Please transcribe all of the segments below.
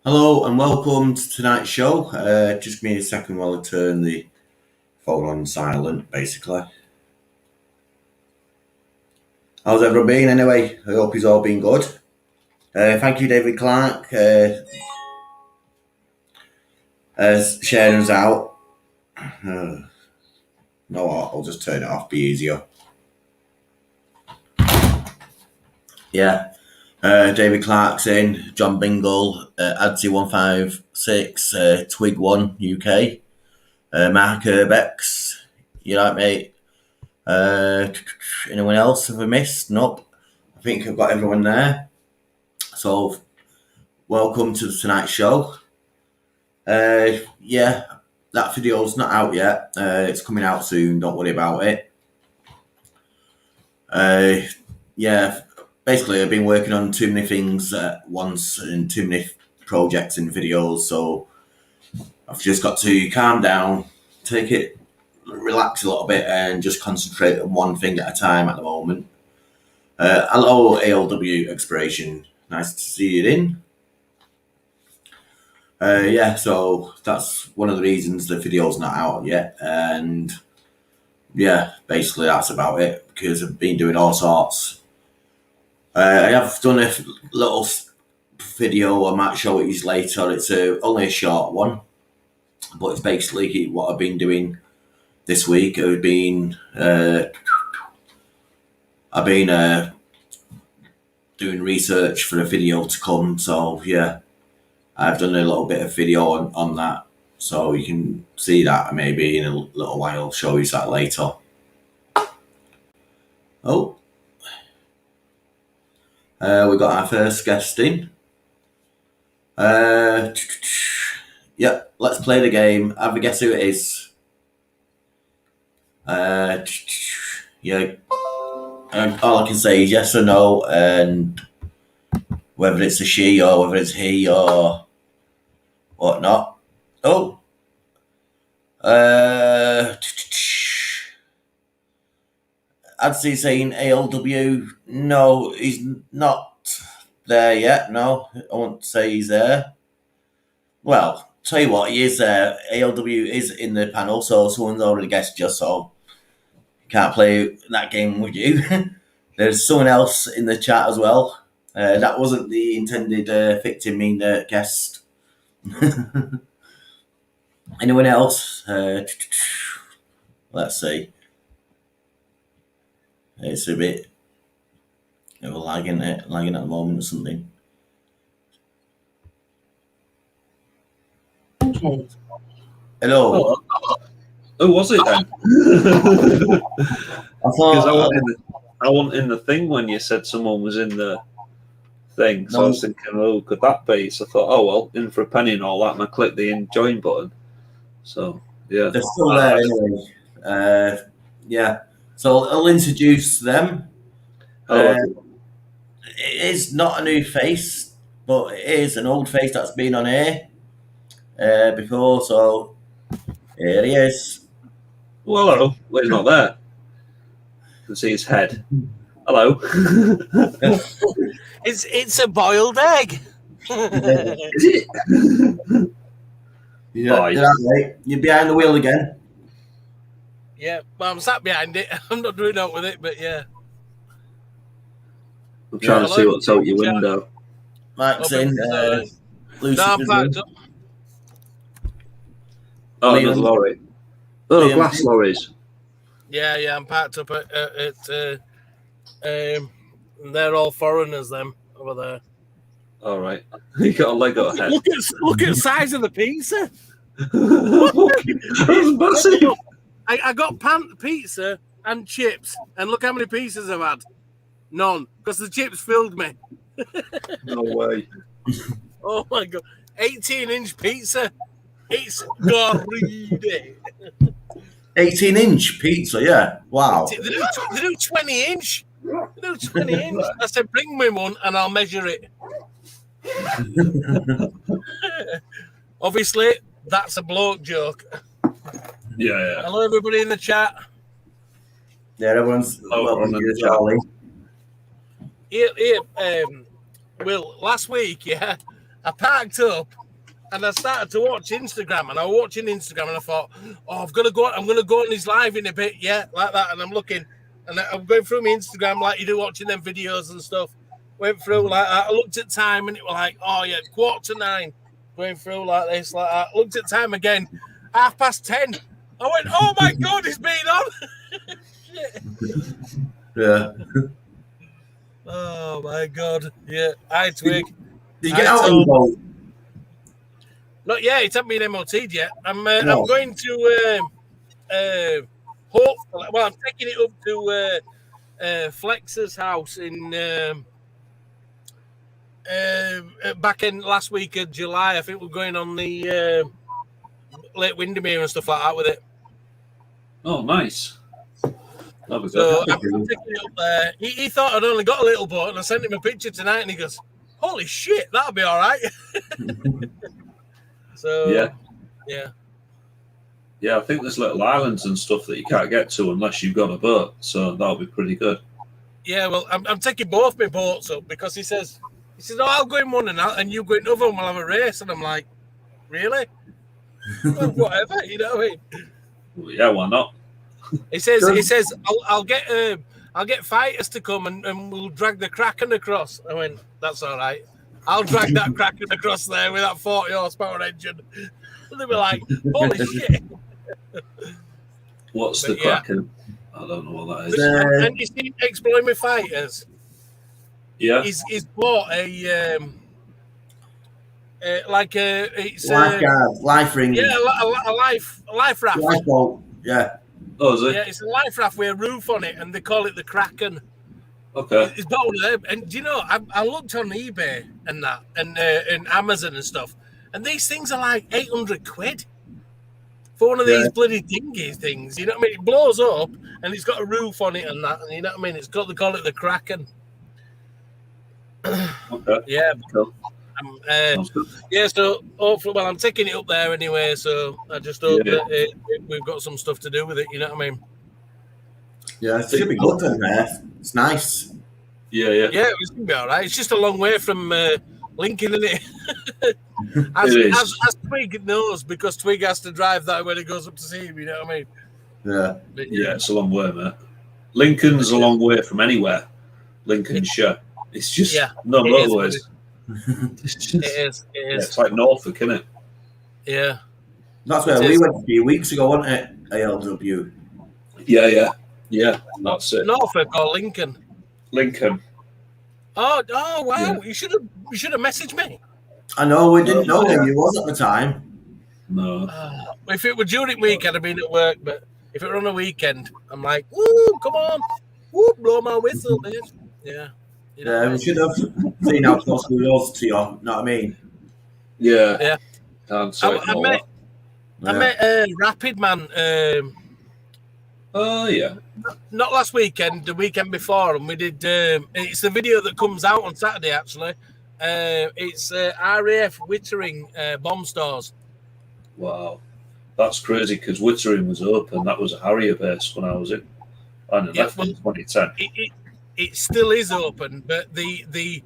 Hello and welcome to tonight's show. Just give me a second while I turn the phone on silent, basically. How's everyone been anyway? I hope he's all been good. Thank you, David Clark, sharing us out. No, I'll just turn it off, be easier. Yeah. David Clark's in, John Bingle, Adsy156, Twig1 UK, Mark Urbex, you like mate? Anyone else have I missed? Nope. I think I've got everyone there. So, welcome to tonight's show. Yeah, that video's not out yet. It's coming out soon. Don't worry about it. Yeah, basically, I've been working on too many things at once and too many projects and videos. So, I've just got to calm down, take it, relax a little bit, and just concentrate on one thing at a time at the moment. Hello, ALW Exploration. Nice to see you in. Yeah, so that's one of the reasons the video's not out yet. And yeah, basically that's about it because I've been doing all sorts. I have done a little video. I might show it you later. It's only a short one, but it's basically what I've been doing this week. I've been doing research for a video to come. So yeah, I've done a little bit of video on that. So you can see that maybe in a little while. I'll show you that later. Oh. We got our first guest in. Yeah, let's play the game. Have a guess who it is. Yeah. And all I can say is yes or no, and whether it's a she or whether it's he or whatnot. Oh. I'd say saying ALW. No, he's not there yet. No, I won't say he's there. Well, tell you what, he is there. ALW is in the panel, so someone's already guessed just so can't play that game with you. There's someone else in the chat as well. That wasn't the intended victim being the guest. Anyone else? Let's see. It's a bit of a lagging at the moment or something. Okay. Hello. Who was it then? Because I wasn't in the thing when you said someone was in the thing. So I was thinking, oh, could that be? So I thought, oh, well, in for a penny and all that. And I clicked the join button. So, yeah. They're still there anyway. Yeah. So I'll introduce them. It is not a new face, but it is an old face that's been on here before. So here he is. Well, hello. Well, he's not there. You can see his head. Hello. It's a boiled egg. Is it? Yeah, right. You're behind the wheel again. Yeah, well, I'm sat behind it. I'm not doing out with it, but yeah. I'm trying to see what's out your window. Mike's in. No, I'm packed up. Oh, another lorry. Oh, glass lorries. Yeah, I'm packed up at they're all foreigners, them over there. All right. You got a Lego head. Look at the size of the pizza. That's massive. I got pizza and chips, and look how many pieces I've had. None, because the chips filled me. No way. Oh my god. 18-inch pizza. It's greedy. 18-inch pizza, yeah. Wow. They do 20-inch. They do 20-inch. I said, bring me one and I'll measure it. Obviously, that's a bloke joke. Yeah. Hello, everybody in the chat. Yeah, everyone's welcome to the Charlie. Here, Will, last week, yeah, I parked up and I started to watch Instagram, and I was watching Instagram, and I thought, oh, I'm gonna go on his live in a bit, yeah, like that. And I'm looking, and I'm going through my Instagram like you do, watching them videos and stuff. Went through like that. I looked at time, and it was like, oh yeah, 8:45. Going through like this, like that. Looked at time again, 10:30. I went, oh my god, he's been on. Shit. Yeah. Oh my god, yeah. I twig. Did you get out on the boat? Not yet. It hasn't been MOT'd yet. I'm No. going to hopefully. Well, I'm taking it up to Flex's house in back in last week of July. I think we're going on the Lake Windermere and stuff like that with it. Oh, nice. That'll be So good. I'm taking it up there. He thought I'd only got a little boat, and I sent him a picture tonight, and he goes, "Holy shit, that'll be all right." So yeah. I think there's little islands and stuff that you can't get to unless you've got a boat. So that'll be pretty good. Yeah, well, I'm taking both my boats up because he says, "Oh, I'll go in one and you go in another, and we'll have a race." And I'm like, "Really? Well, whatever, you know what I mean?" Well, yeah, why not? He says, I'll get fighters to come and we'll drag the Kraken across. I went, that's all right. I'll drag that Kraken across there with that 40 horsepower engine. And they were like, holy shit. What's the Kraken? I don't know what that is. And you see, exploring with fighters. Yeah. He's bought a it's Lifeguard, life ring. Yeah, a life raft. Lifeboat. Yeah. Oh, is it? Yeah, it's a life raft with a roof on it, and they call it the Kraken. Okay. It's bought one of them, and do you know, I looked on eBay and that, and Amazon and stuff, and these things are like 800 quid for one of these bloody dinghy things. You know what I mean? It blows up, and it's got a roof on it and that, and you know what I mean? It's got, they call it the Kraken. Okay. Yeah. Cool. Yeah, so hopefully, well, I'm taking it up there anyway, so I just hope that we've got some stuff to do with it, you know what I mean? Yeah, it should be good then, there. It's nice. Yeah. Yeah, it's going to be all right. It's just a long way from Lincoln, isn't it? As Twig knows, because Twig has to drive that when he goes up to see him, you know what I mean? Yeah. But, Yeah, it's a long way, mate. Lincoln's a long way from anywhere. Lincolnshire. It's just no motorways. It is. Yeah, it's like Norfolk, isn't it? Yeah. That's where we went a few weeks ago, wasn't it? ALW. Yeah. That's it. Norfolk or Lincoln? Lincoln. Oh wow! Yeah. You should have messaged me. I know, we didn't know who he was at the time. No. If it were during week, I'd have been at work, but if it were on a weekend, I'm like, woo, come on, woo, blow my whistle, man. Yeah. You know, we should have seen how close we was to you, know what I mean? Yeah. I met Rapid Man. Oh, yeah. Not last weekend, the weekend before, and we did. It's the video that comes out on Saturday, actually. It's RAF Wittering bomb stores. Wow. That's crazy because Wittering was open. That was a Harrier base when I was in. I left in 2010. It still is open, but the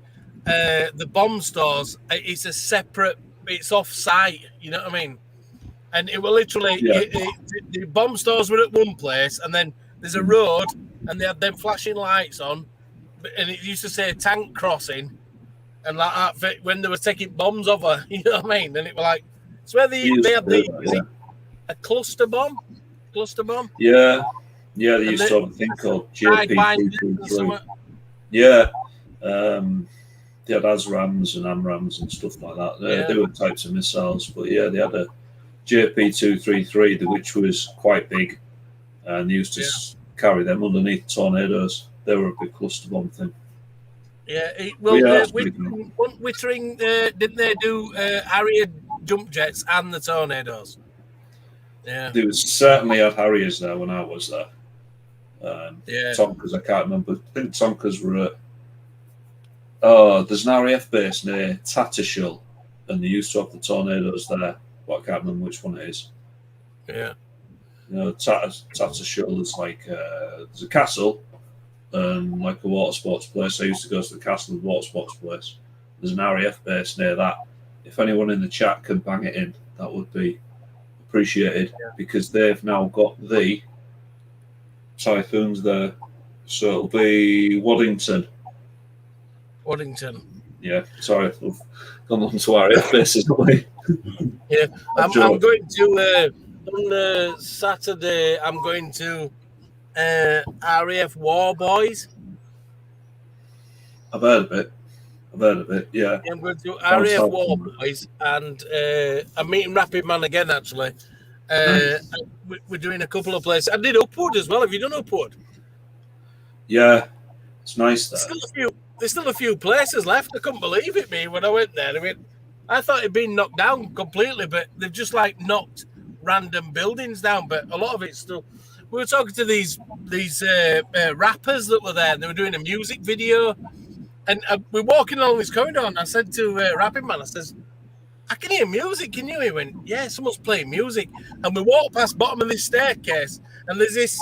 bomb stores, it's a separate. It's off site. You know what I mean? And it will literally. The bomb stores were at one place, and then there's a road, and they had them flashing lights on, and it used to say tank crossing, and like that when they were taking bombs over. You know what I mean? And it was like it's where they had a cluster bomb. Yeah. Yeah, they used to have a thing called JP223. Yeah. They had ASRAMs and AMRAMs and stuff like that. They were types of missiles, but yeah, they had a JP233, which was quite big, and they used to carry them underneath tornadoes. They were a big cluster bomb thing. Yeah, Wittering, didn't they do Harrier jump jets and the tornadoes? Yeah. There was certainly had Harriers there when I was there. Tonkers, I can't remember. I think Tonkers were at. Oh, there's an RAF base near Tattershall, and they used to have the tornadoes there, but I can't remember which one it is. Yeah. You know, Tattershall is like there's a castle and like a water sports place. I used to go to the castle and water sports place. There's an RAF base near that, if anyone in the chat can bang it in, that would be appreciated, because they've now got the typhoons there. So it'll be Waddington. Waddington. Yeah, sorry, we've gone on to RAF bases, haven't we? Yeah, I'm going to on Saturday. I'm going to RAF War Boys. I've heard of it. Yeah, I'm going to RAF War Boys, and I'm meeting Rapid Man again. Actually, nice. we're doing a couple of places. I did Upwood as well. Have you done Upwood? Yeah, it's nice there. There's still a few places left. I couldn't believe it, me, when I went there. I thought it'd been knocked down completely, but they've just like knocked random buildings down. But a lot of it's still. We were talking to these rappers that were there, and they were doing a music video. And we're walking along this corridor, and I said to Rapid Man, I says, I can hear music. Can you? He went, yeah, someone's playing music. And we walked past bottom of this staircase, and there's this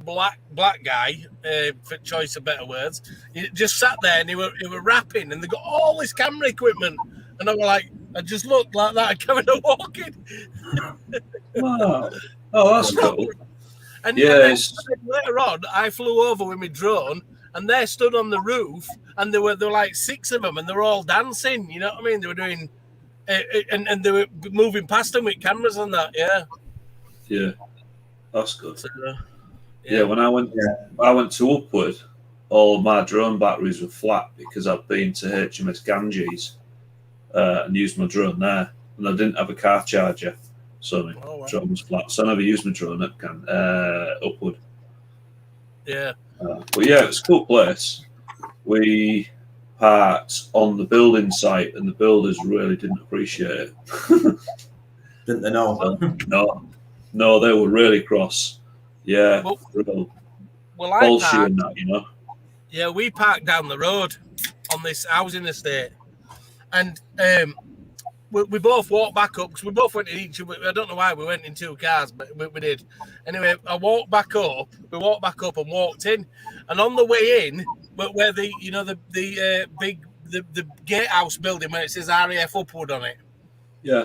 black guy, for choice of better words, he just sat there and he were rapping, and they got all this camera equipment, and I was like, I just looked like that, kind of walking. Wow. Oh, that's cool. And then later on, I flew over with my drone, and they stood on the roof, and there were like 6 of them, and they were all dancing. You know what I mean? They were doing, and they were moving past them with cameras and that. Yeah. Yeah, that's good. So, yeah, when I went to Upward, all my drone batteries were flat because I'd been to HMS Ganges and used my drone there, and I didn't have a car charger, so my drone was flat. So I never used my drone at Upward. Yeah. But yeah, it was a cool place. We parked on the building site, and the builders really didn't appreciate it. Didn't they know? No, they were really cross. Yeah, well, I parked, and that, you know. Yeah, we parked down the road on this housing estate, and we both walked back up because we both went in each. I don't know why we went in 2 cars, but we did. Anyway, I walked back up. We walked back up and walked in, and on the way in, where the big gatehouse building where it says RAF Upwood on it. Yeah.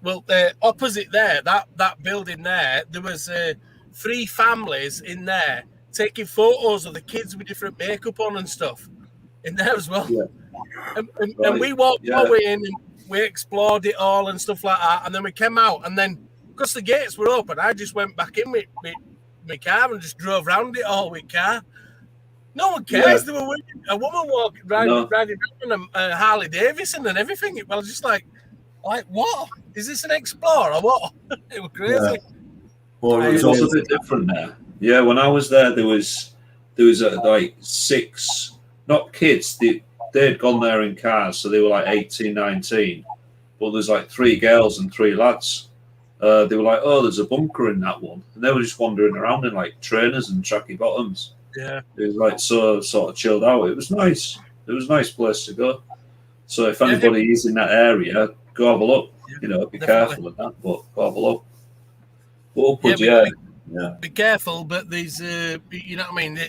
Well, opposite there, that building there was 3 families in there taking photos of the kids with different makeup on and stuff in there as well. Yeah. And we walked our way in, and we explored it all and stuff like that. And then we came out, and then because the gates were open, I just went back in with my car and just drove around it all with car. No one cares. There were a woman riding around a Harley Davidson and everything. Well, just like what? Is this an Explorer or what? It was crazy. Yeah. Well, it was also a bit different there. Yeah, when I was there, there was like 6, not kids. They'd gone there in cars, so they were like 18, 19. But there's like 3 girls and 3 lads. They were like, oh, there's a bunker in that one. And they were just wandering around in like trainers and tracky bottoms. Yeah. It was like so sort of chilled out. It was nice. It was a nice place to go. So if anybody is in that area, go have a look. You know, be careful of that, but go have a look. But Upwood, be careful, but these, you know what I mean?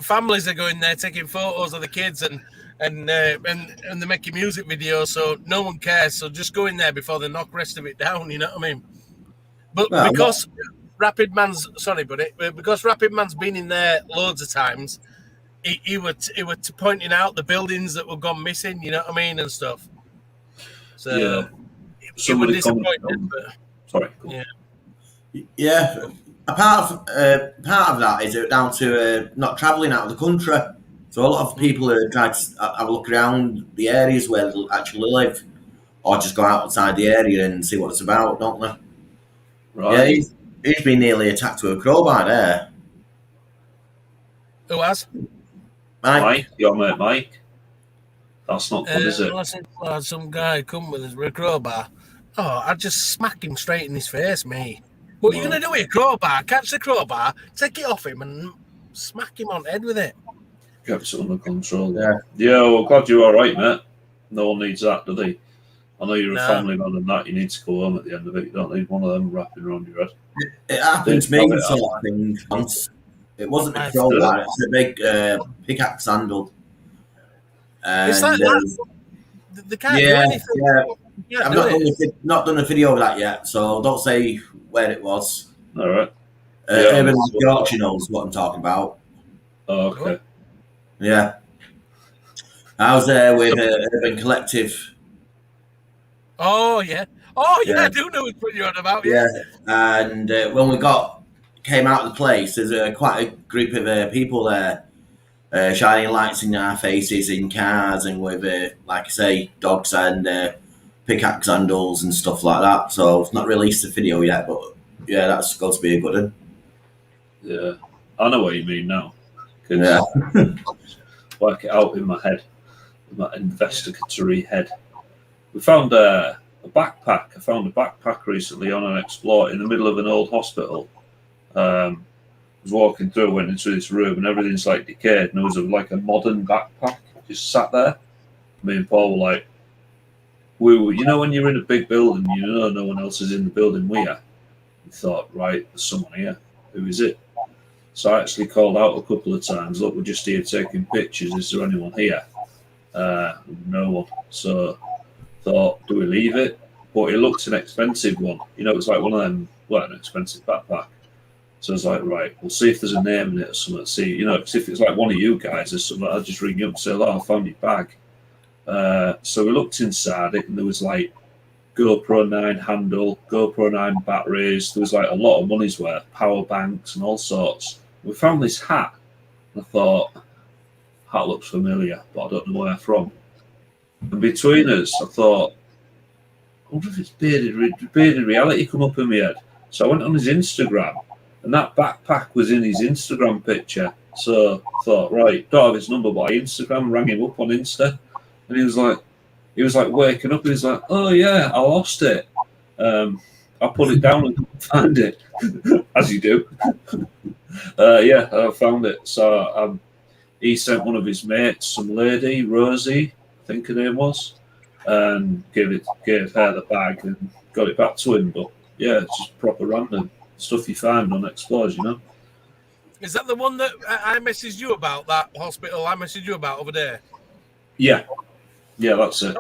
Families are going there taking photos of the kids and they're making music videos, so no one cares. So just go in there before they knock the rest of it down. You know what I mean? But because Rapid Man's been in there loads of times, he was pointing out the buildings that were gone missing. You know what I mean, and stuff. So it was disappointing. Sorry. Cool. Yeah. Part of that is down to not travelling out of the country. So a lot of people are trying to have a look around the areas where they actually live, or just go outside the area and see what it's about, don't they? Right. Yeah, he's been nearly attacked with a crowbar there. Who has? Mike, your mate Mike. That's not good, is it? Some guy come with a crowbar. Oh, I'd just smack him straight in his face, mate. What are you going to do with a crowbar? Catch the crowbar, take it off him, and smack him on the head with it. Get it under control. Yeah, well, glad you're all right, mate. No one needs that, do they? I know you're a family man and that. You need to go home at the end of it. You don't need one of them wrapping around your head. It happened to me sort of thing once. It wasn't a crowbar, it's a big pickaxe handle. It's like and that. They can't do yeah, anything. yeah. They can't I've do it. not done a video of that yet, so don't say where it was. All right. Yeah. Urban Yorkshire knows what I'm talking about. Oh, okay. Yeah, I was there with Urban Collective. Oh yeah. Oh yeah, Yeah, I do know what you're on about. yeah. Yeah. And when we came out of the place, there's quite a group of people there, shining lights in our faces in cars, and with like I say, dogs and pickaxe handles and stuff like that. So I've not released the video yet, but yeah, that's got to be a good one. Yeah, I know what you mean now. Yeah. Work it out in my head, in my investigatory head. We found a backpack. I found a backpack recently on an explore in the middle of an old hospital. I was walking through, went into this room, and everything's like decayed. And there was like a modern backpack just sat there. Me and Paul were like, you know, when you're in a big building, you know no one else is in the building with you. We thought, right, there's someone here. Who is it? So I actually called out a couple of times. Look, we're just here taking pictures. Is there anyone here? No one. So thought, do we leave it? But it looked an expensive one. You know, it was like one of them, well, an expensive backpack. So I was like, right, we'll see if there's a name in it or something. See, you know, because if it's like one of you guys or something, I'll just ring you up and say, oh, I found your bag. So we looked inside it, and there was like GoPro 9 handle, GoPro 9 batteries. There was like a lot of money's worth, power banks and all sorts. We found this hat, and I thought, hat looks familiar, but I don't know where from. And between us, I thought, I wonder if it's bearded reality come up in my head. So I went on his Instagram, and that backpack was in his Instagram picture. So I thought, right, don't have his number, but I Instagram rang him up on Insta, and he was like waking up, and he's like, oh yeah, I lost it. I put it down and couldn't find it, as you do. Yeah, I found it. So he sent one of his mates, some lady, Rosie, I think her name was, and gave her the bag and got it back to him. But yeah, it's just proper random stuff you find on Explores, you know. Is that the one that I messaged you about, that hospital I messaged you about over there? Yeah, that's it.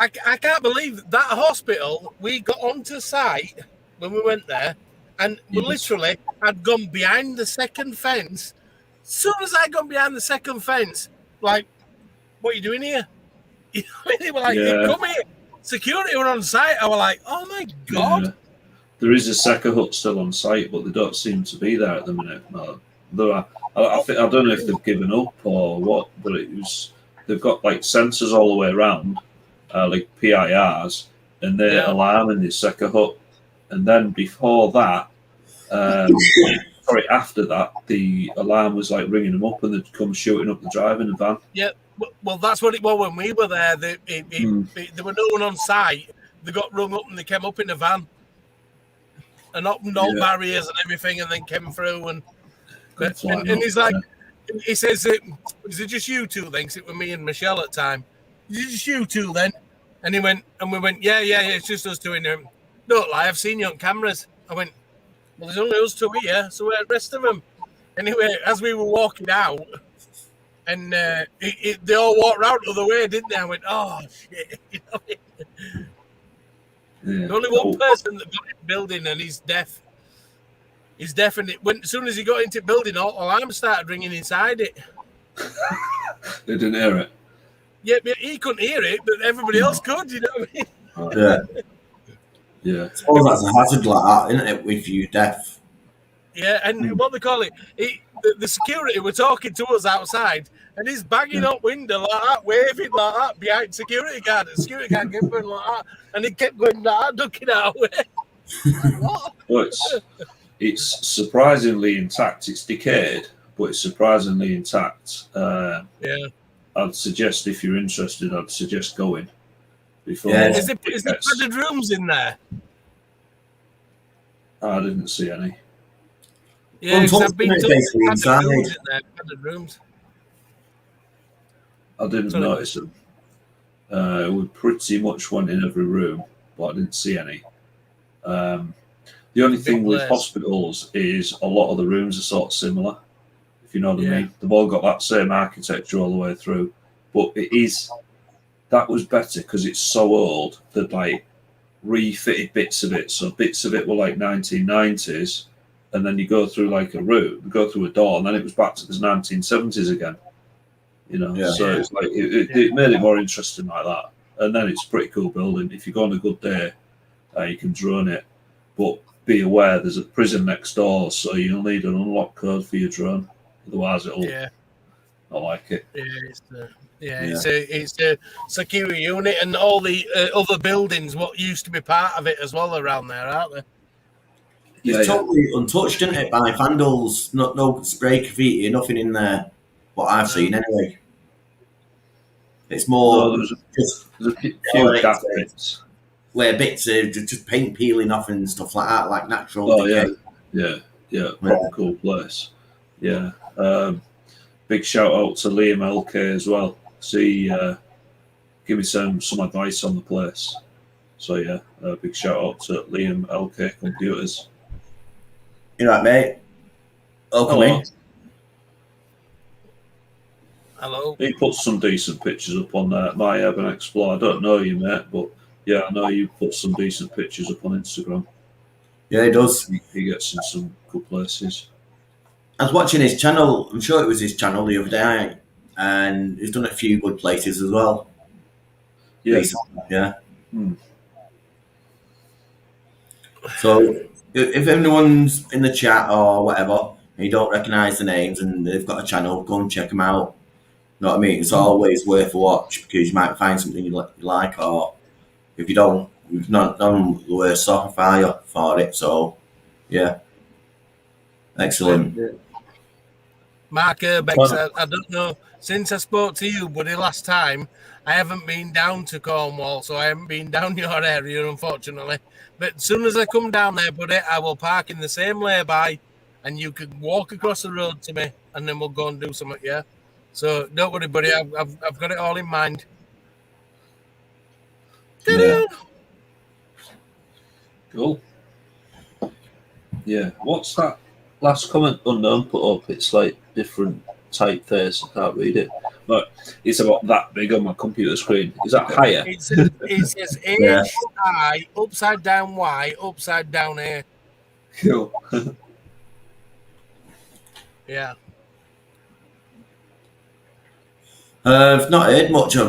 I can't believe that hospital, we got onto site when we went there, and we literally had gone behind the second fence. As soon as I got behind the second fence, like, what are you doing here? You know, they were like, come here. Security were on site. I was like, oh my God. Yeah. There is a Seca hut still on site, but they don't seem to be there at the minute. No. I don't know if they've given up or what, but they've got like sensors all the way around, like PIRs, and they're alarming the Seca hut. And then before that, after that, the alarm was like ringing them up, and they'd come shooting up the drive in the van. Yeah, well, that's what it was when we were there. There were no one on site. They got rung up and they came up in the van, and opened all barriers and everything, and then came through. And he's like, he says, "Is it just you two?" Then, 'cause it was me and Michelle at the time. Is it just you two then? And he went, and we went, yeah, it's just us two in there. Don't lie, I've seen you on cameras. I went, well, there's only us two here, so where's the rest of them? Anyway, as we were walking out, and they all walked round the other way, didn't they? I went, oh, shit. You know what I mean? There's only one person that got in the building, and he's deaf. He's deaf, and as soon as he got into the building, all alarms started ringing inside it. They didn't hear it? Yeah, but he couldn't hear it, but everybody else could, you know what I mean? Yeah. I suppose that's a hazard like that, isn't it, if you're deaf? Yeah, and what they call it, the security were talking to us outside, and he's banging up window like that, waving like that behind security guard. The security guard kept going like that, and he kept going like that, ducking our way. What? Well, it's surprisingly intact. It's decayed, but it's surprisingly intact. I'd suggest, if you're interested, I'd suggest going before. Yeah. Is there padded rooms in there? I didn't see any. Yeah, because I've been told padded rooms in there. Padded rooms. I didn't notice them. We pretty much went in every room, but I didn't see any. The only thing with hospitals is a lot of the rooms are sort of similar, if you know what I mean. They've all got that same architecture all the way through. but that was better because it's so old. They'd like refitted bits of it, so bits of it were like 1990s, and then you go through like a route, go through a door, and then it was back to the 1970s again. So it's like it made it more interesting like that. And then it's a pretty cool building. If you go on a good day, you can drone it, but be aware there's a prison next door, so you'll need an unlock code for your drone. Otherwise, it'll not like it. It's a security unit, and all the other buildings what used to be part of it as well around there, aren't they? It's totally untouched, isn't it, by vandals? No spray graffiti, nothing in there. What I've seen, anyway. It's more there's a few gap bits. Where bits of just paint peeling off and stuff like that, like natural decay. Proper cool place. Yeah. Big shout out to Liam LK as well. Give me some advice on the place. So big shout out to Liam LK Computers. You right, mate? Welcome in. Hello. He puts some decent pictures up on My Urban Explorer. I don't know you, mate, but I know you put some decent pictures up on Instagram. Yeah, he does. He gets in some good places. I was watching his channel. I'm sure it was his channel the other day, and he's done a few good places as well. Yeah. Recently, yeah. So, if anyone's in the chat or whatever, and you don't recognise the names and they've got a channel, go and check them out. You know what I mean? It's always worth a watch because you might find something you like, or if you don't, you've not done the worse off for it. So, yeah. Excellent. Mark Urbex, I don't know, since I spoke to you, buddy, last time, I haven't been down to Cornwall, so I haven't been down your area, unfortunately. But as soon as I come down there, buddy, I will park in the same lay-by, and you can walk across the road to me, and then we'll go and do something, yeah? So don't worry, buddy, I've got it all in mind. Yeah. Cool. Yeah. What's that last comment Unknown put up? It's like different typeface. I can't read it. But it's about that big on my computer screen. Is that higher? It says H-I, upside down Y, upside down A. Cool. I've not heard much of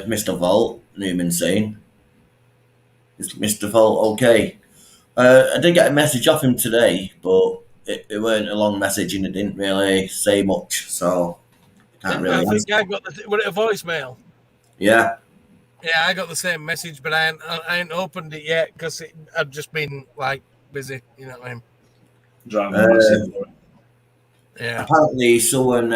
Mr. Volt, Newman saying. Is Mr. Volt okay? I did get a message off him today, but it weren't a long message and it didn't really say much, so I can't really think I got a voicemail. Yeah. Yeah, I got the same message, but I ain't opened it yet because I've just been like busy, you know what I mean? Yeah. Apparently someone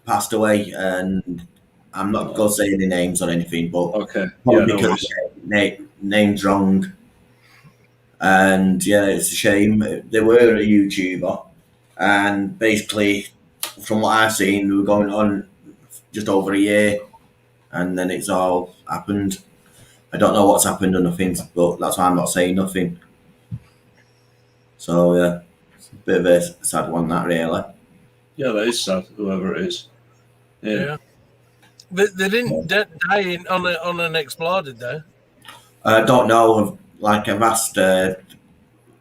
passed away, and I'm not going to say any names or anything, but because name's wrong. And yeah, it's a shame. They were a YouTuber, and basically, from what I've seen, they were going on just over a year, and then it's all happened. I don't know what's happened or nothing, but that's why I'm not saying nothing. So yeah, it's a bit of a sad one, that really. Yeah, that is sad. Whoever it is. Yeah. They didn't die on an Explorer, did they? I don't know. Like I've asked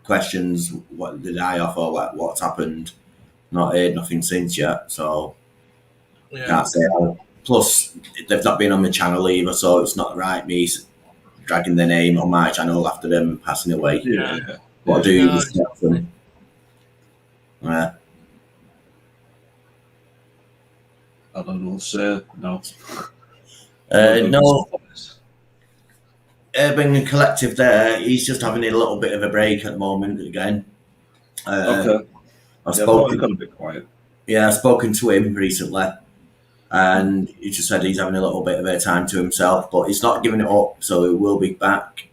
questions, what did I off or what's happened? Not heard nothing since yet, so can't say. Plus, they've not been on my channel either, so it's not right me dragging their name on my channel after them passing away. Yeah. What I do respect them. Yeah. I don't know. Say no. No. Urban Collective there, he's just having a little bit of a break at the moment again. Okay. I've got a bit quiet. Yeah, I've spoken to him recently, and he just said he's having a little bit of a time to himself, but he's not giving it up, so he will be back.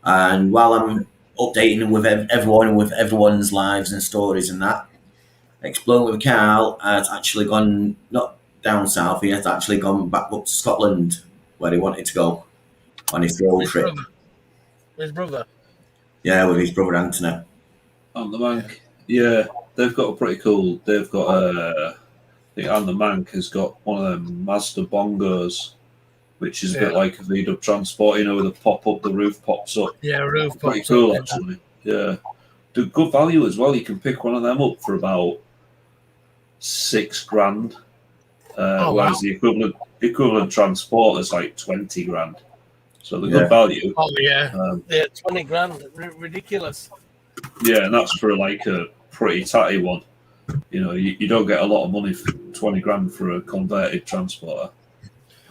And while I'm updating with everyone, with everyone's lives and stories and that, Exploring with Carl has actually gone, not down south, he has actually gone back up to Scotland, where he wanted to go on his road trip. His brother? Yeah, with his brother Anthony. On the bank. Yeah, they've got a pretty cool. They've got think Anne the Mank has got one of them Mazda bongos, which is a Yeah. bit like a V-dub transport, with a pop-up, the roof pops up. Yeah, roof Pretty pops cool, up. actually. Yeah. Do good value as well. You can pick one of them up for about $6,000, Oh, wow. whereas the equivalent transport is like 20 grand. So the good Yeah. value. Oh, yeah. 20 grand. Ridiculous. Yeah, and that's for like a pretty tatty one. You don't get a lot of money for 20 grand for a converted transporter.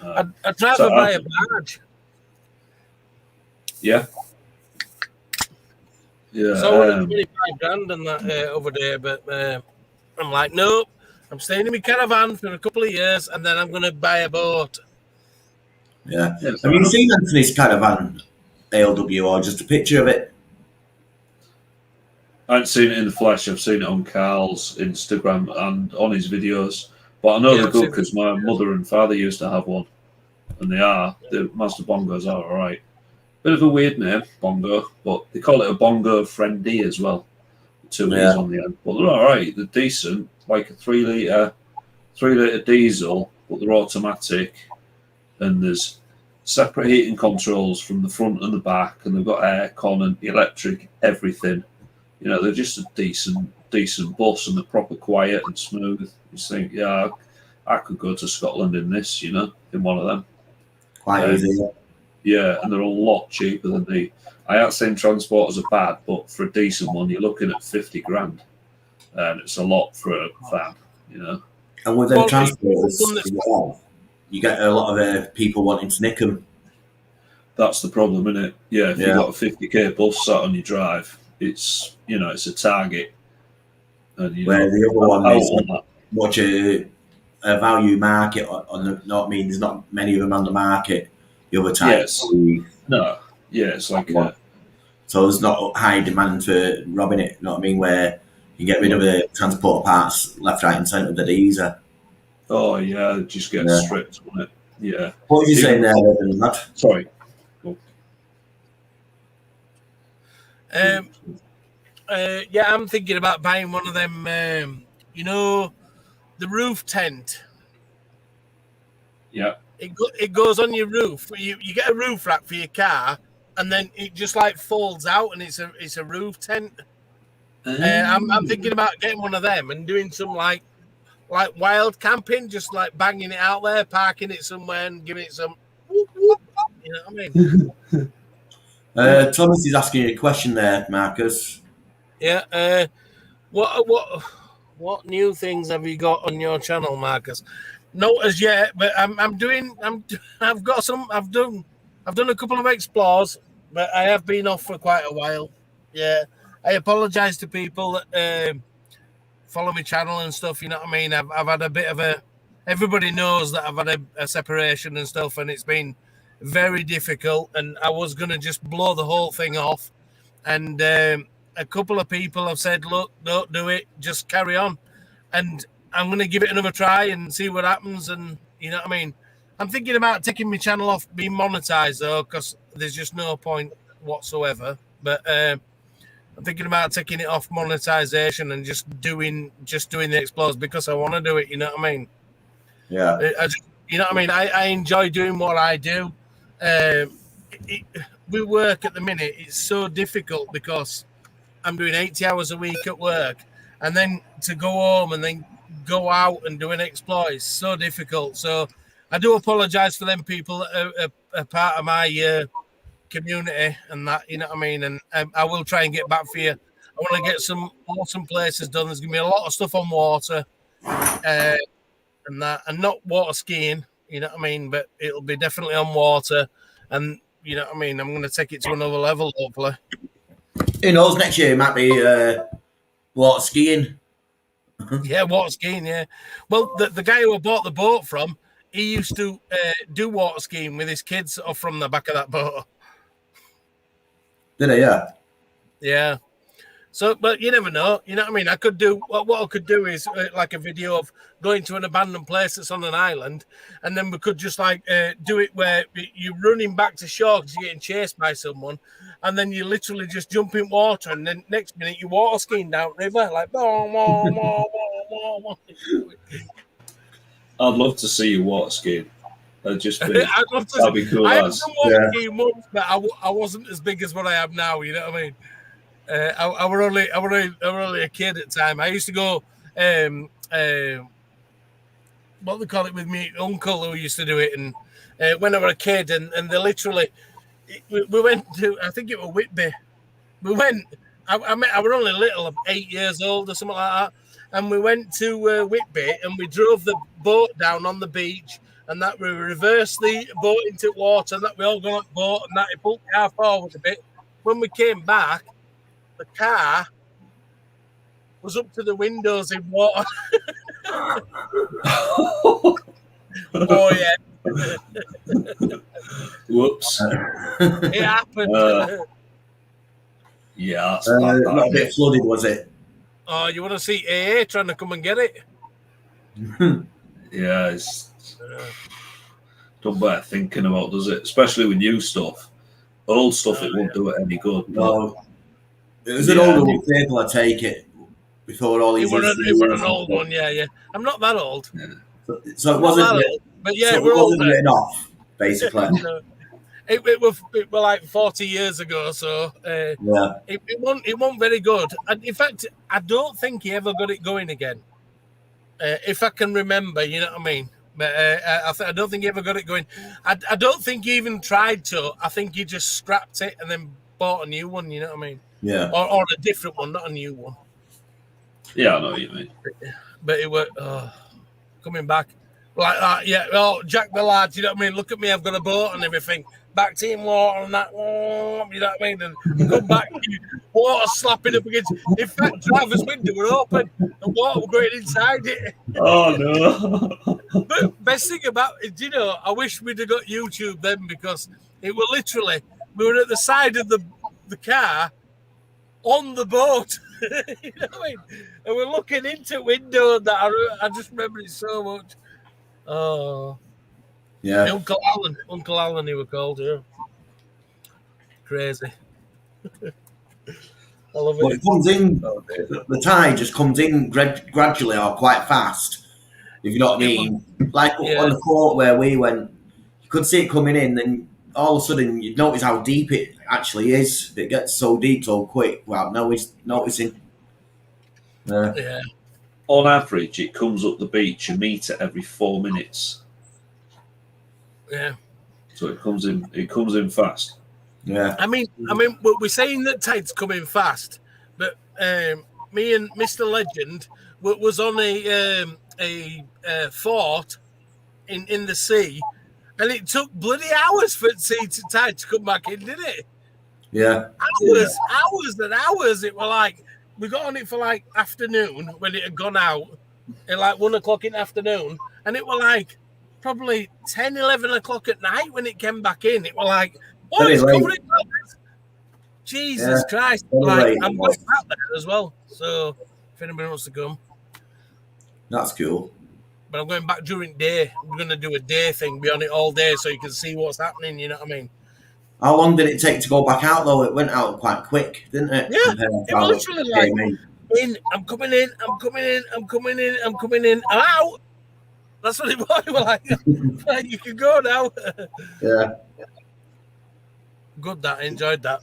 I'd rather buy a barge. Yeah. Yeah. So 25 grand and that over there, but I'm like, nope. I'm staying in my caravan for a couple of years and then I'm going to buy a boat. Yeah. Yeah, Have you seen Anthony's caravan ALW or just a picture of it? I haven't seen it in the flesh. I've seen it on Carl's Instagram and on his videos. But I know Yeah, they're I've good seen because my mother and father used to have one. And the Master Bongos are all right. Bit of a weird name, Bongo, but they call it a Bongo Friendly as well. 2 Yeah. E's on the end. But they're all right. They're decent. Like a 3 litre diesel, but they're automatic. And there's separate heating controls from the front and the back, and they've got aircon and electric, everything. They're just a decent bus, and they're proper quiet and smooth. You think, yeah, I could go to Scotland in this, in one of them. Quite easy. Yeah, and they're a lot cheaper than the. I ain't saying transporters are bad, but for a decent one, you're looking at 50 grand, and it's a lot for a van, And with them Well, transporters, one that's- as well, you get a lot of people wanting to nick them. That's the problem, isn't it? Yeah, if Yeah. you've got a 50k bus sat on your drive, it's a target. And Where the other one I is want that. much a value market on the. Not mean there's not many of them on the market. The other types. Yes. No, yeah, it's like So there's not high demand for robbing it. You know what I mean? Where you get rid of the transport parts left, right, and centre. They're easier. oh yeah, it just get Yeah. stripped, won't it? Yeah. What was you saying there, Even- lad? Sorry. yeah, I'm thinking about buying one of them, the roof tent. Yeah. It goes on your roof. You get a roof rack for your car, and then it just like folds out, and it's a roof tent. I'm thinking about getting one of them and doing some like wild camping, just like banging it out there, parking it somewhere, and giving it some whoop, whoop, you know what I mean? Thomas is asking you a question there, Marcus. Yeah. What new things have you got on your channel, Marcus? Not as yet, but I've got some. I've done a couple of explores, but I have been off for quite a while. Yeah, I apologise to people that follow my channel and stuff. You know what I mean? I've had a bit of a. Everybody knows that I've had a separation and stuff, and it's been very difficult. And I was gonna just blow the whole thing off, and a couple of people have said, "Look, don't do it. Just carry on." And I'm going to give it another try and see what happens. And you know what I mean? I'm thinking about taking my channel off being monetized though, because there's just no point whatsoever. But I'm thinking about taking it off monetization and just doing the explores because I want to do it. You know what I mean? Yeah. You know what I mean? I enjoy doing what I do. We work at the minute. It's so difficult because I'm doing 80 hours a week at work, and then to go home and then go out and do an exploit is so difficult. So I do apologise for them people that are part of my community and that, you know what I mean? And I will try and get back for you. I want to get some awesome places done. There's going to be a lot of stuff on water and that, and not water skiing, you know what I mean? But it'll be definitely on water. And, you know what I mean? I'm going to take it to another level, hopefully. Who knows? Next year it might be water skiing. Yeah, water skiing. Yeah. Well, the guy who I bought the boat from, he used to do water skiing with his kids off from the back of that boat. Did he? Yeah. Yeah. So, but you never know. You know what I mean? I could do what I could do is like a video of going to an abandoned place that's on an island, and then we could just like do it where you're running back to shore because you're getting chased by someone, and then you literally just jump in water, and then next minute you're water skiing down river like. I'd love to see you water skiing. That'd just be, I'd love to. that'd be cool. I haven't As. done water skiing once, but I wasn't as big as what I am now. You know what I mean? I were only a kid at the time. I used to go. What they call it with me uncle who used to do it, and when I was a kid, and they literally we went to, I think it was Whitby. We went. I was only little, 8 years old or something like that, and we went to Whitby, and we drove the boat down on the beach, and that we reversed the boat into water, and that we all got on boat, and that it pulled the car forward a bit. When we came back, the car was up to the windows in water. Oh yeah. Whoops. It happened. Yeah, that's not a bit flooded, was it? Oh, you want to see AA trying to come and get it? Yeah, it's don't better thinking about, does it? Especially with new stuff. Old stuff, it won't do it any good. No. It was an older vehicle, I take it, before all these. It were an old one, yeah. I'm not that old. Yeah. So it wasn't. Old, but yeah, so we're it wasn't older. written off, basically. No. It was like 40 years ago, so it wasn't very good. And in fact, I don't think he ever got it going again. If I can remember, you know what I mean. But I don't think he ever got it going. I don't think he even tried to. I think he just scrapped it and then bought a new one. You know what I mean? Yeah. Or a different one, not a new one. Yeah, I know what you mean. But it was coming back like that. Yeah. Oh, Jack the lad. You know what I mean? Look at me. I've got a boat and everything. Back to in water and that. You know what I mean? And come back, water slapping up against. In fact, driver's window were open. The water was going inside it. Oh no! But best thing about it, you know, I wish we'd have got YouTube then, because it was literally, we were at the side of the car on the boat. You know what I mean? And we're looking into window and that. I just remember it so much. Oh. Yeah. Uncle Alan, he was called, yeah. Crazy. I love it. But it comes in, the tide just comes in gradually or quite fast, if you know what I mean. Like on the fort where we went, you could see it coming in, then all of a sudden you'd notice how deep it actually is. It gets so deep so quick without noticing. Yeah. On average, it comes up the beach, you meet it every 4 minutes. Yeah. So it comes in fast. Yeah. I mean, we're saying that tide's coming fast, but me and Mr. Legend was on a fort in the sea, and it took bloody hours for the tide to come back in, didn't it? Yeah. Hours and hours. It were like, we got on it for like afternoon when it had gone out, at like 1 o'clock in the afternoon, and it were like probably 10, 11 o'clock at night when it came back in. It were like, oh, it's covering up. Jesus Christ. Like, I'm going out there as well. So if anybody wants to come. That's cool. But I'm going back during day. We're going to do a day thing, be on it all day so you can see what's happening, you know what I mean? How long did it take to go back out, though? It went out quite quick, didn't it? Yeah, it was literally like, I'm coming in, I'm out. That's what it was. Like, you can go now. Yeah. Good, that. I enjoyed that.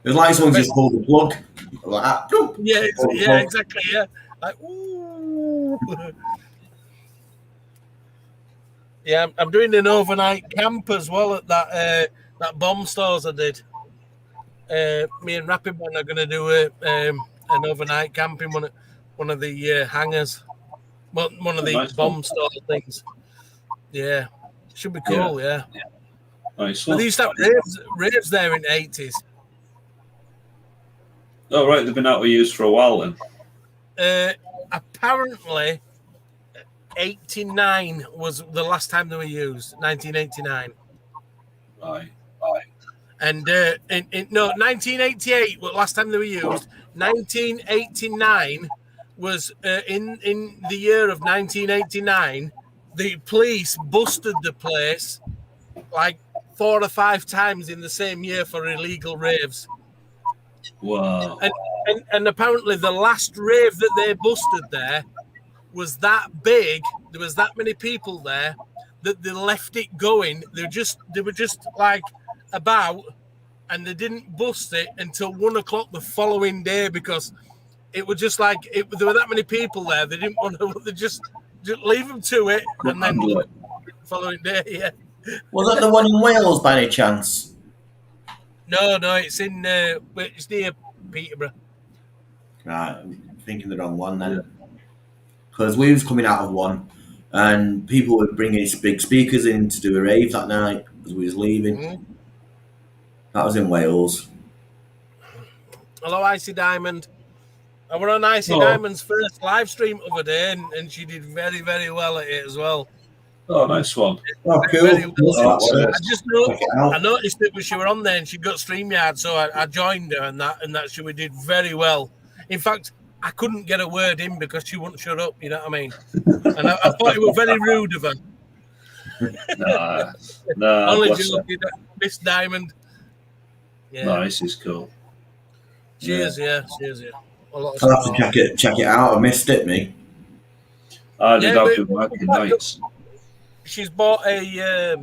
It was like someone just pulled the plug. Like that. Yeah, exactly, yeah. Like, ooh. Yeah, I'm doing an overnight camp as well at that bomb stores I did. Me and Rapid One are going to do an overnight camp in one of the hangars. One of the bomb store things. Yeah. Should be cool, yeah. Nice. But they used to have raves there in the 80s. Oh, right. They've been out of use for a while then. Apparently, 89 was the last time they were used. 1989. Right. And 1988 was the last time they were used. 1989 was in the year of 1989. The police busted the place like 4 or 5 times in the same year for illegal raves. Wow. And apparently the last rave that they busted there was that big. There was that many people there that they left it going. They were just like about, and they didn't bust it until 1 o'clock the following day because it was just like there were that many people there. They didn't want to. They just leave them to it, and then the following day, yeah. Was that the one in Wales by any chance? No, it's in it's near Peterborough. Right, I'm thinking the wrong one then. Because we was coming out of one, and people were bringing big speakers in to do a rave that night as we was leaving. Mm. That was in Wales. Hello, Icy Diamond. I were on Icy Diamond's first live stream other day, and she did very, very well at it as well. Oh, nice one. Oh, cool. Well. I noticed that when she were on there and she got StreamYard, so I joined her and that she did very well. In fact, I couldn't get a word in because she wouldn't shut up, you know what I mean? And I thought it was very rude of her. No. Only joking, Miss Diamond. Yeah. Nice, is cool. Cheers, yeah. I'll have to check it out. I missed it, me. I did have to work in nights. She's bought a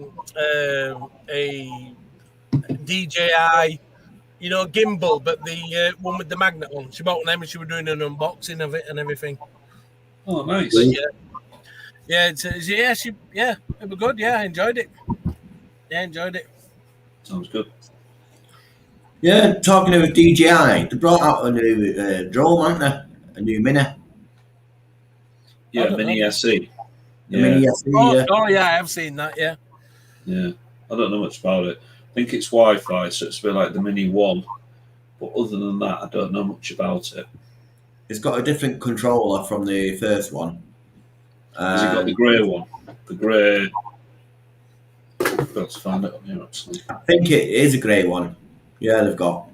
DJI, gimbal, but the one with the magnet on. She bought one of them and she was doing an unboxing of it and everything. Oh, nice. But it was good. Yeah, I enjoyed it. Sounds good. Yeah, talking of DJI, they brought out a new drone, haven't they? A new Mini. Yeah, Mini SE. Mini SE, yeah. Oh, yeah, I have seen that, yeah. Yeah, I don't know much about it. I think it's Wi-Fi, so it's a bit like the Mini 1. But other than that, I don't know much about it. It's got a different controller from the first one. Has it got the grey one? The grey... I've got to find it on here, actually. I think it is a grey one. Yeah, they've got.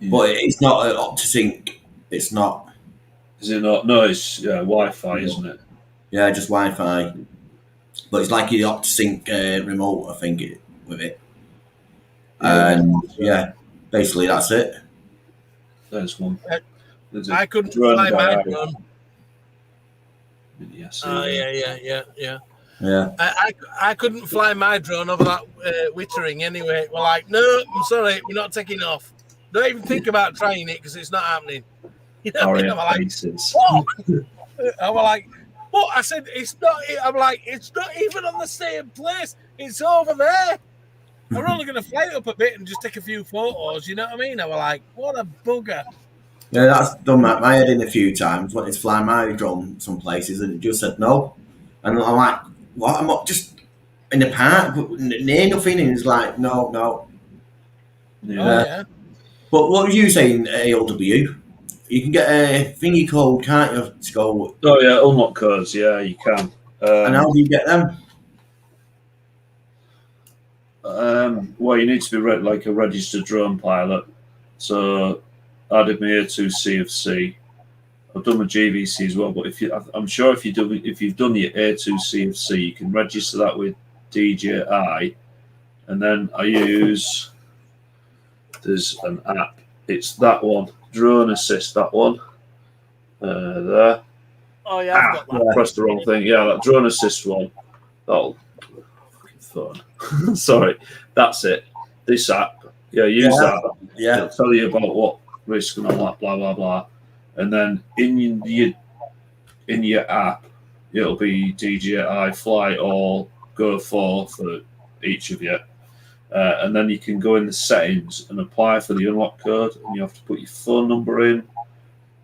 Yeah. But it's not an OptiSync. It's not. Is it not? No, it's Wi-Fi, isn't it? Yeah, just Wi-Fi. But it's like your OptiSync remote, I think, with it. And basically that's it. There's one. I couldn't fly my drone. Yes. Oh, yeah. Yeah. I couldn't fly my drone over that wittering anyway. We're like, no, I'm sorry, we're not taking off. Don't even think about trying it because it's not happening. You know what I mean? I'm like, what? I was like, what? I said, it's not. I'm like, it's not even on the same place. It's over there. We're only going to fly it up a bit and just take a few photos. You know what I mean? I was like, what a bugger. Yeah, that's done my head in a few times. Wanted to fly my drone some places and it just said no. And I'm like, what? I'm not just in the park, near nothing. And it's like, no. Yeah. But what were you saying, ALW? You can get a thingy code, can't you, to go? Oh, yeah, unlock codes. Yeah, you can. And how do you get them? Well, you need to be like a registered drone pilot. So I did my A2C of C. I've done my GVC as well, but I'm sure if you've done your A2C of C, you can register that with DJI, and then there's an app. It's that one, Drone Assist. That one, there. Oh yeah, I've got that. I pressed the wrong thing. Yeah, that Drone Assist one. That'll fucking phone. Sorry, that's it. This app. Yeah, use that. Yeah, it'll tell you about what risk and all that, blah blah blah. And then in your app, it'll be DJI Fly or Go for each of you. And then you can go in the settings and apply for the unlock code, and you have to put your phone number in,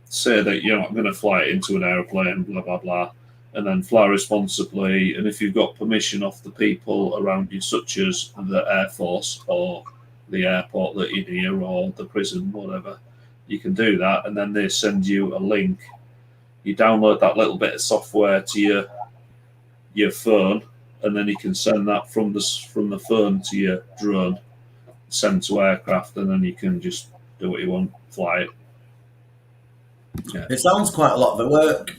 say that you're not going to fly it into an airplane, blah, blah, blah, and then fly responsibly. And if you've got permission off the people around you, such as the Air Force or the airport that you're near or the prison, whatever, you can do that. And then they send you a link. You download that little bit of software to your phone, and then you can send that from the phone to your drone, send to aircraft, and then you can just do what you want, fly it. Yeah. It sounds quite a lot of work.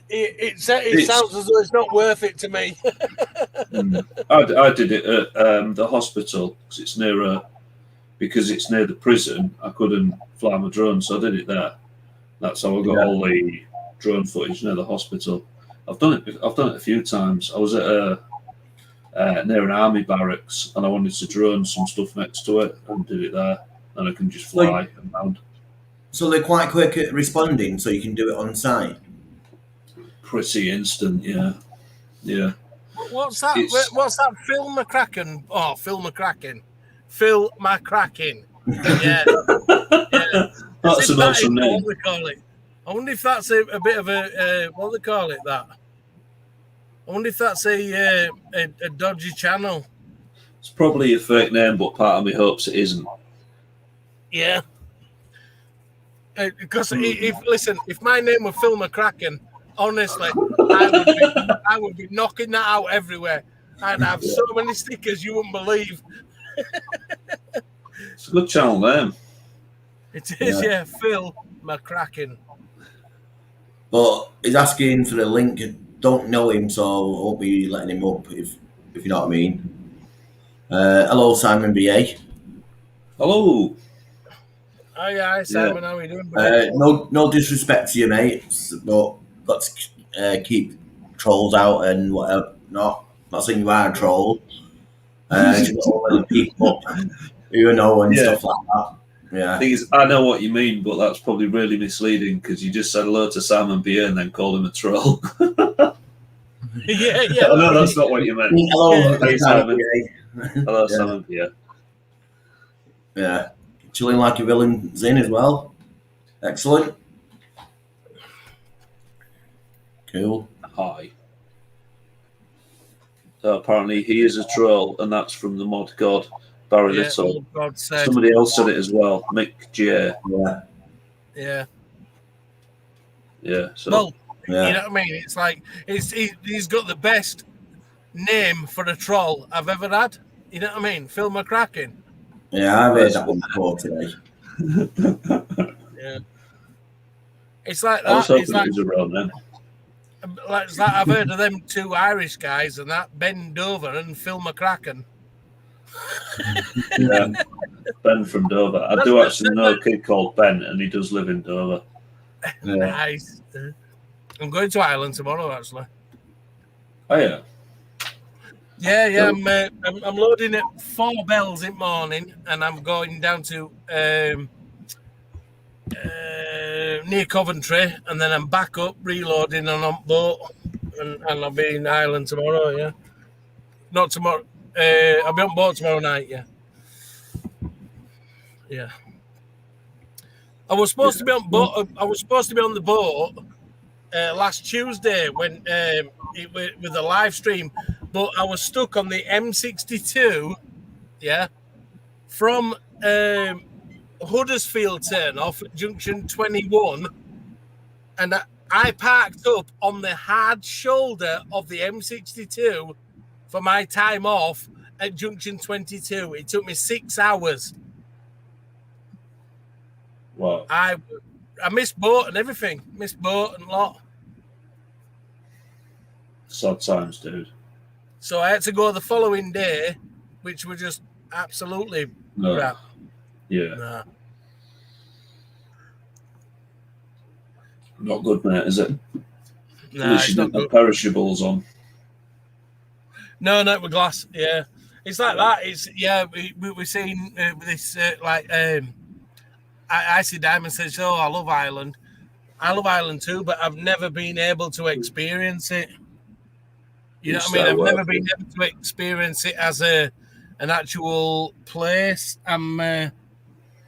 It sounds as though it's not worth it to me. I did it at the hospital because it's near the prison. I couldn't fly my drone, so I did it there. That's how I got all the drone footage near the hospital. I've done it a few times. I was at near an army barracks, and I wanted to drone some stuff next to it, and did it there. And I can just fly around. So they're quite quick at responding, so you can do it on site. Pretty instant, yeah. What's that? What's that? Phil McCracken. Oh, Phil McCracken. Phil McCracken. Yeah. That's an awesome name. What we call it. I wonder if that's a bit of a what do they call it? That. I wonder if that's a dodgy channel. It's probably a fake name, but part of me hopes it isn't. Yeah. Because if my name were Phil McCracken, honestly, I would be knocking that out everywhere. I'd have so many stickers you wouldn't believe. It's a good channel name. It is, yeah, Phil McCracken. But he's asking for the link. Don't know him, so I won't be letting him up, if you know what I mean. Hello, Simon BA. Hello. Hi, Simon. How are you doing? No disrespect to you, mate, but got to keep trolls out and whatever. Not saying you are a troll. Just all the people who you know and stuff like that. Yeah. Thing is, I know what you mean, but that's probably really misleading because you just said hello to Simon B and then called him a troll. yeah. No, that's not what you meant. Hello, hey, Simon. Hello, Yeah. Simon B. Yeah. Chilling like a villain's in as well. Excellent. Cool. Hi. So apparently he is a troll, and that's from the mod god Barry Little. God said. Somebody else said it as well, Mick J. Yeah. So. Well, you know what I mean? It's like he's got the best name for a troll I've ever had. You know what I mean? Phil McCracken. Yeah, I've heard that one before today. Yeah. It's like that. I was hoping it's like, it was around then. It's like I've heard of them two Irish guys and that, Ben Dover and Phil McCracken. Yeah, Ben from Dover. I do actually know a kid called Ben, and he does live in Dover. Yeah. Nice. I'm going to Ireland tomorrow, actually. Oh yeah. Yeah. I'm loading at 4 bells in the morning, and I'm going down to near Coventry, and then I'm back up, reloading and on boat, and I'll be in Ireland tomorrow. Yeah, not tomorrow. I'll be on board tomorrow night. Yeah. I was supposed to be on boat. I was supposed to be on the boat last Tuesday when with a live stream, but I was stuck on the M62. Yeah, from Huddersfield turn off at junction 21, and I parked up on the hard shoulder of the M62 for my time off at junction 22. It took me 6 hours. Wow. I missed boat and everything. Missed boat and lot. Sad times, dude. So I had to go the following day, which were just absolutely crap. Yeah. Nah. Not good, mate, is it? Nah, it's it's not good. Perishables on. No, with glass. Yeah, it's like that. It's we're seeing this I see Diamond says, "Oh, I love Ireland. I love Ireland too, but I've never been able to experience it. You know what I mean? I've never been able to experience it as an actual place. I'm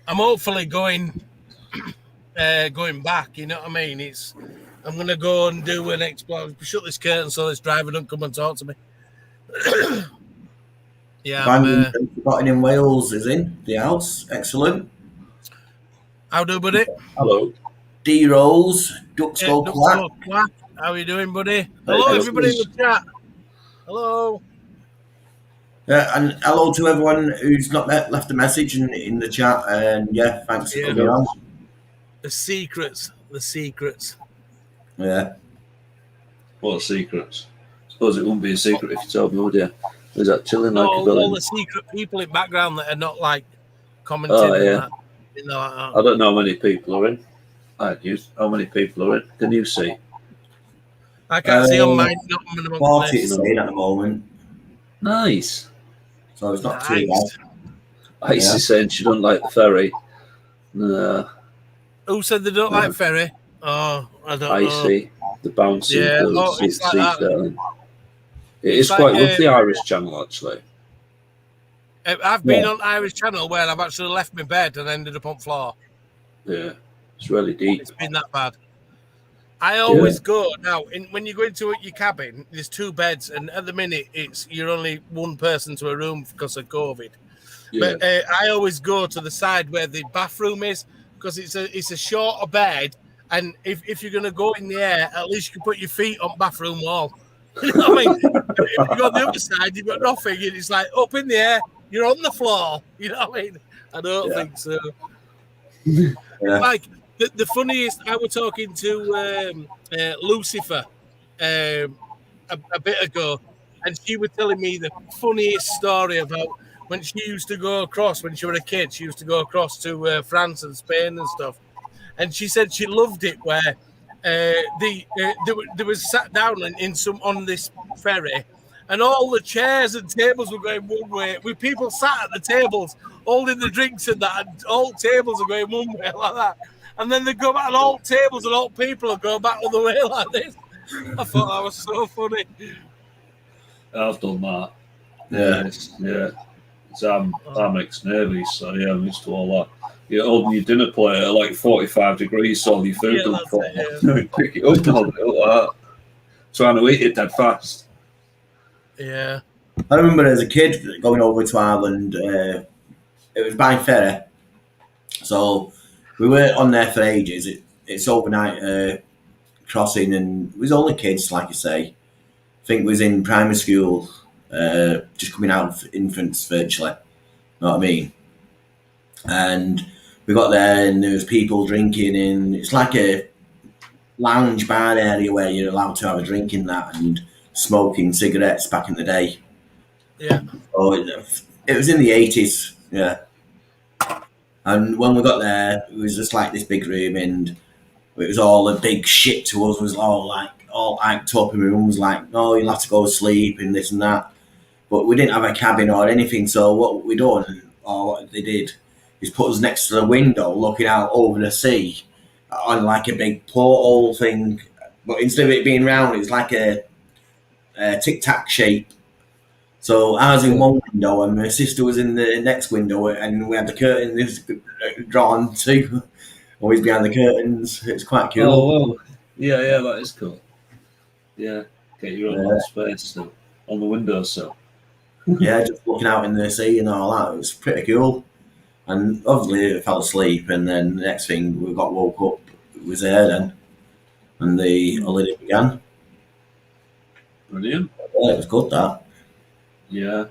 hopefully going back. You know what I mean? I'm gonna go and do an explore. Shut this curtain so this driver don't come and talk to me. Yeah, Forgotten in Wales is in the house. Excellent. How do, buddy? Hello. D Rolls, Ducks Go Quack. How are you doing, buddy? Hello, everybody in the chat. Hello. And hello to everyone who's not left a message in the chat. And thanks for coming on. The secrets. Yeah. What secrets? I suppose it wouldn't be a secret if you told me, would you? Is that chilling like a villain? All the secret people in background that are not like commenting. Oh, yeah. And that, you know, I don't know how many people are in. How many people are in? Can you see? I can't see on mine. Not on the 40 list. it's saying at the moment, Nice. so it's not too Nice. bad. Icy's saying she doesn't like the ferry. Who said they don't like ferry? Oh, I don't know. Icy, the bouncy, Yeah, the it's like sea that. sterling. It It's is quite like, rough, the Irish Channel, actually. I've been on Irish Channel where I've actually left my bed and ended up on floor. Yeah, it's really deep. It's been that bad. I always go now. When you go into your cabin, there's 2 beds, and at the minute you're only one person to a room because of COVID. Yeah. But I always go to the side where the bathroom is because it's a shorter bed, and if you're gonna go in the air, at least you can put your feet on bathroom wall. You know what I mean? If you go on the other side, you've got nothing, and it's like up in the air, you're on the floor. You know what I mean? I don't think so. Like the funniest, I was talking to Lucifer a bit ago, and she was telling me the funniest story about when she used to go across when she was a kid. She used to go across to France and Spain and stuff, and she said she loved it where they was sat down in some on this ferry, and all the chairs and tables were going one way, with people sat at the tables holding the drinks and that, and all tables are going one way like that, and then they go back and all tables and all people are going back the other way like this. I thought that was so funny. I've done that. Yeah. So I'm ex-Navy, so yeah, I'm used to all that. You're holding your dinner plate at like 45 degrees, so all your food don't fall. Pick it up and hold it up like that. Trying to eat it dead fast. Yeah. I remember as a kid going over to Ireland, it was by ferry. So we were on there for ages. It's overnight crossing, and it was only kids, like you say. I think it was in primary school, just coming out of infants virtually. Know what I mean? And we got there, and there was people drinking, and it's like a lounge bar area where you're allowed to have a drink in that and smoking cigarettes back in the day. Yeah. Oh, it was in the 80s, yeah. And when we got there, it was just like this big room, and it was all a big shit to us. It was all act up, and my mum was like, "No, you'll have to go to sleep," and this and that. But we didn't have a cabin or anything, so what we done, or what they did, is put us next to the window, looking out over the sea, on like a big porthole thing. But instead of it being round, it's like a tic tac shape. So I was in one window, and my sister was in the next window, and we had the curtains drawn too. Always behind the curtains. It's quite cool. Oh, wow. Yeah, that is cool. Yeah, get your own little space still on the windowsill. Yeah, just looking out in the sea and all that. It was pretty cool. And obviously, I fell asleep, and then the next thing we got woke up, it was there then, and the holiday began. Brilliant. Yeah, it was good that. Yeah.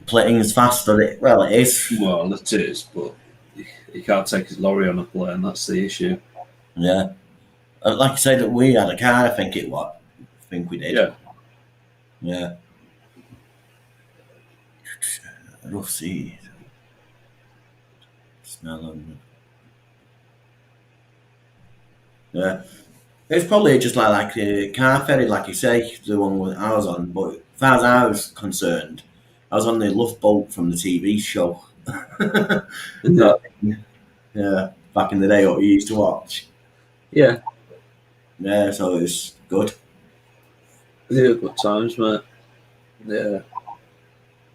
Plating's fast, but it is. Well, it is, but he can't take his lorry on a plane. That's the issue. Yeah. Like I said, we had a car, I think it was. I think we did. Yeah. Yeah. Rough sea. Smell them. Yeah. It's probably just like a car ferry, like you say, the one I was on. But as far as I was concerned, I was on the Love Boat from the TV show. Yeah, back in the day, what we used to watch. Yeah. Yeah, so it was good. Yeah, good times, mate. Yeah.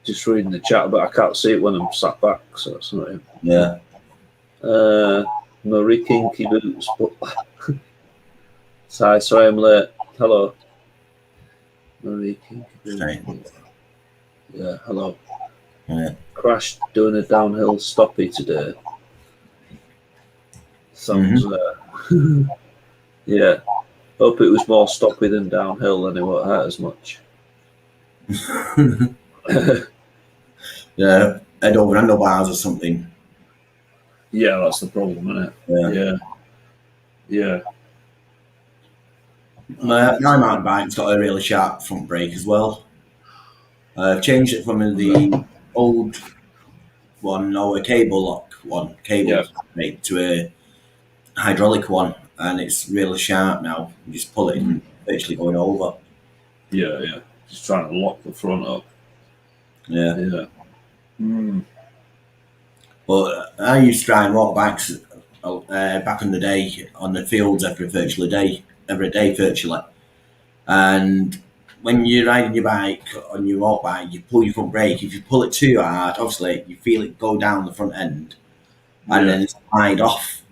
Just reading the chat, but I can't see it when I'm sat back, so that's not it. Yeah. Marie Kinky Boots, but sorry I'm late. Hello. Marie Kinky Boots. Yeah, hello. Yeah. Crashed doing a downhill stoppie today. Sounds yeah. Hope it was more stoppie than downhill and it won't hurt as much. Yeah, head over handlebars or something. Yeah, that's the problem, isn't it? Yeah. My mountain bike's got a really sharp front brake as well. I've changed it from the old one, or a cable lock one, brake, to a hydraulic one, and it's really sharp now. You just pull it in, virtually going over. Yeah. Just trying to lock the front up. Yeah. Mm. But I used to ride motorbikes back in the day on the fields every day virtually. And when you're riding your bike on your motorbike, you pull your front brake. If you pull it too hard, obviously you feel it go down the front end and then slide off.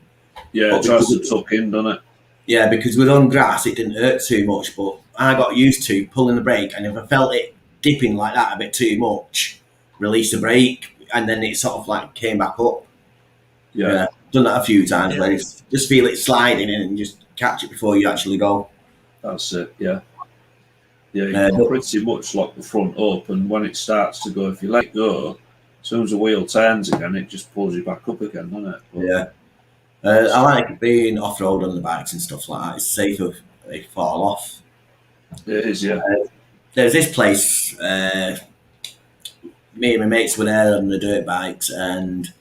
Yeah, But it tries to tuck in, doesn't it? Yeah, because with on grass it didn't hurt too much, but I got used to pulling the brake, and if I felt it dipping like that a bit too much, release the brake, and then it sort of like came back up. Yeah. Done that a few times where you just feel it sliding in and just catch it before you actually go. That's it, yeah. Yeah, you can pretty much lock the front up, and when it starts to go, if you let go, as soon as the wheel turns again, it just pulls you back up again, doesn't it? But, yeah. I like being off-road on the bikes and stuff like that. It's safer if they fall off. It is, yeah. There's this place, me and my mates were there on the dirt bikes, and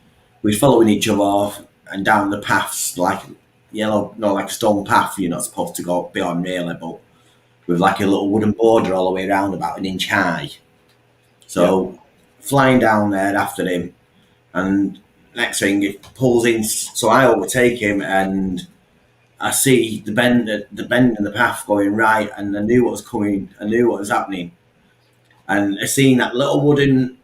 we were following each other off and down the paths, like like a stone path you're not supposed to go beyond really, but with like a little wooden border all the way around about an inch high. So flying down there after him, and next thing it pulls in, so I overtake him, and I see the bend in the path going right, and I knew what was coming, I knew what was happening, and I seen that little wooden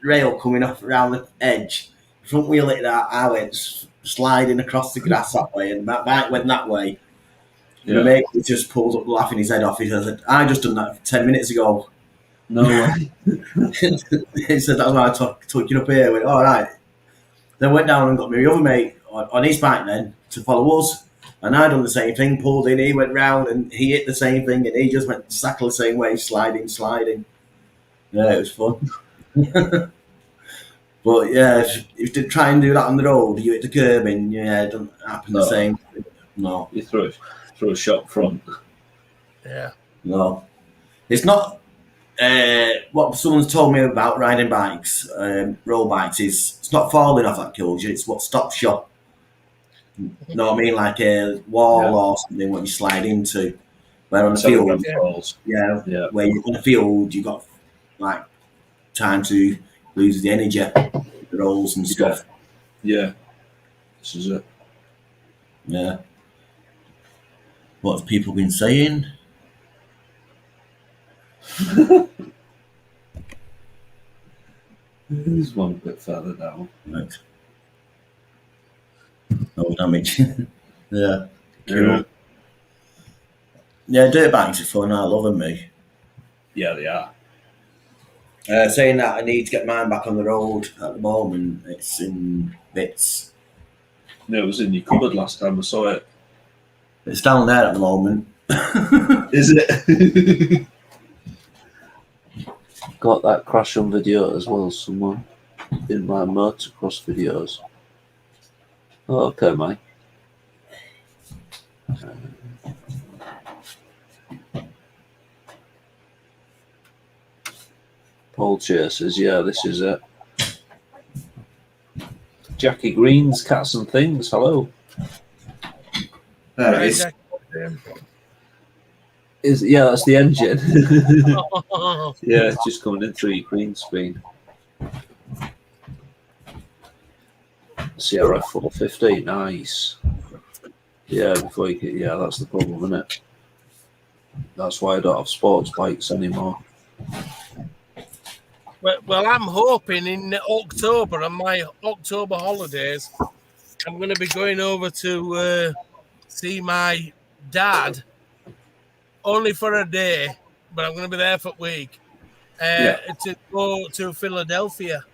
rail coming off around the edge. Front wheel hit that, I went sliding across the grass that way, and that bike went that way. Yeah. My mate just pulls up laughing his head off. He says, I just done that 10 minutes ago. No way. He said, that's why I took you up here. I went, all right. Then went down and got my other mate on his bike then to follow us. And I done the same thing, pulled in, he went round and he hit the same thing, and he just went exactly the same way, sliding. Yeah, it was fun. But yeah, if you try and do that on the road, you hit the curb and it doesn't happen the same. No. You throw a shot front. Yeah. No. It's not what someone's told me about riding bikes, road bikes, is it's not falling off that kills you, it's what stops you. You know what I mean? Like a wall or something what you slide into. Where on the field, where you're on the field, you've got like time to lose the energy, the rolls and stuff. Yeah. This is it. Yeah. What have people been saying? There's one bit further down. Right. No damage. Yeah. Cool. Yeah, dirt bikes are fun. I love them, me. Yeah, they are. Saying that, I need to get mine back on the road at the moment. It's in bits. No, it was in your cupboard last time I saw it. It's down there at the moment. Is it? Got that crash on video as well, somewhere in my motocross videos. Oh, okay, mate. Pole chasers, yeah, this is it. Jackie Green's Cats and Things, hello. There it is. Yeah, that's the engine. Yeah, it's just coming in through your green screen. Sierra 450, nice. Yeah, before you get, yeah, that's the problem, isn't it? That's why I don't have sports bikes anymore. Well, I'm hoping in October, on my October holidays, I'm going to be going over to see my dad, only for a day, but I'm going to be there for a week, to go to Philadelphia.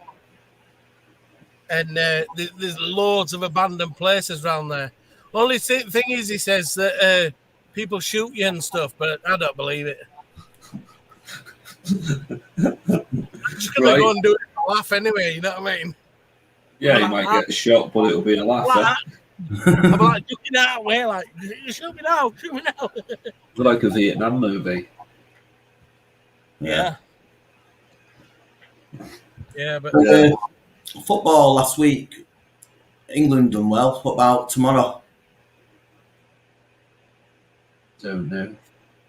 And there's loads of abandoned places around there. Only thing is, he says that people shoot you and stuff, but I don't believe it. I'm just going to go and do it for a laugh anyway, you know what I mean? Yeah, you might get shot, but it'll be a laugh. I'm like, shoot me now, shoot me now. Like a Vietnam movie. Yeah, but football last week, England done well. What about tomorrow? Don't know.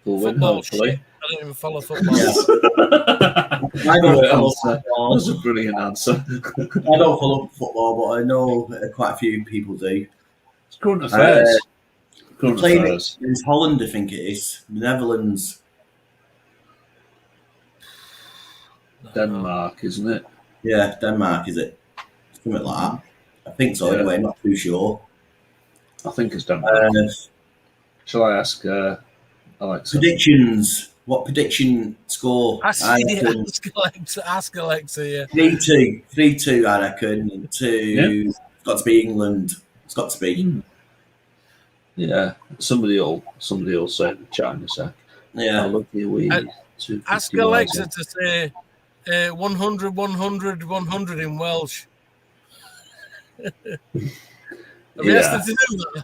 We'll win, Football hopefully. shit. I don't even follow football. Yeah. I don't Great follow answer. That football. was a brilliant answer. I don't follow football, but I know quite a few people do. It's current affairs. They're Current playing affairs. it in Holland, I think it is. The Netherlands. Denmark, isn't it? Yeah, Denmark, is it? Something like that. I think so, Yeah. anyway. I'm not too sure. I think it's Denmark. Shall I ask Alexa? Predictions. What prediction score? Ask Alexa, yeah. 3-2. 3-2, I reckon. Yeah. It's got to be England. It's got to be. Yeah. Somebody will say in the chat in a sec. I Yeah. love you. Ask Alexa to say 100, 100, 100 in Welsh. Have you asked her to do that?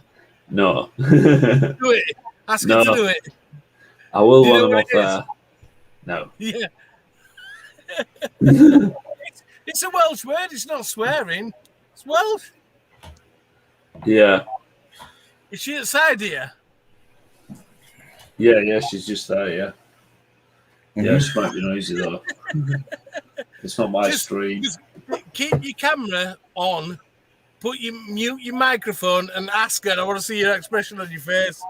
No. Do it. Ask her to do it. I will Do you when know I'm what off it is? there. No. Yeah. It's a Welsh word. It's not swearing. It's Welsh. Yeah. Is she outside here? Yeah, she's just there, yeah. Mm-hmm. Yeah, she might be noisy though. It's not my stream. Just keep your camera on, mute your microphone and ask her. I want to see your expression on your face.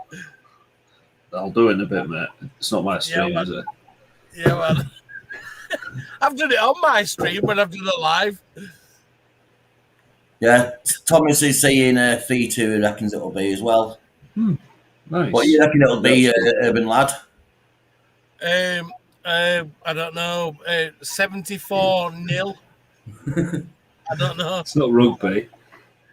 I'll do it in a bit, mate. It's not my stream, is it? Yeah, well, I've done it on my stream when I've done it live. Yeah. Thomas is saying 3-2, I reckons it'll be as well. Nice. What do you reckon it'll be, Urban Lad? I don't know. 74-0. I don't know. It's not rugby.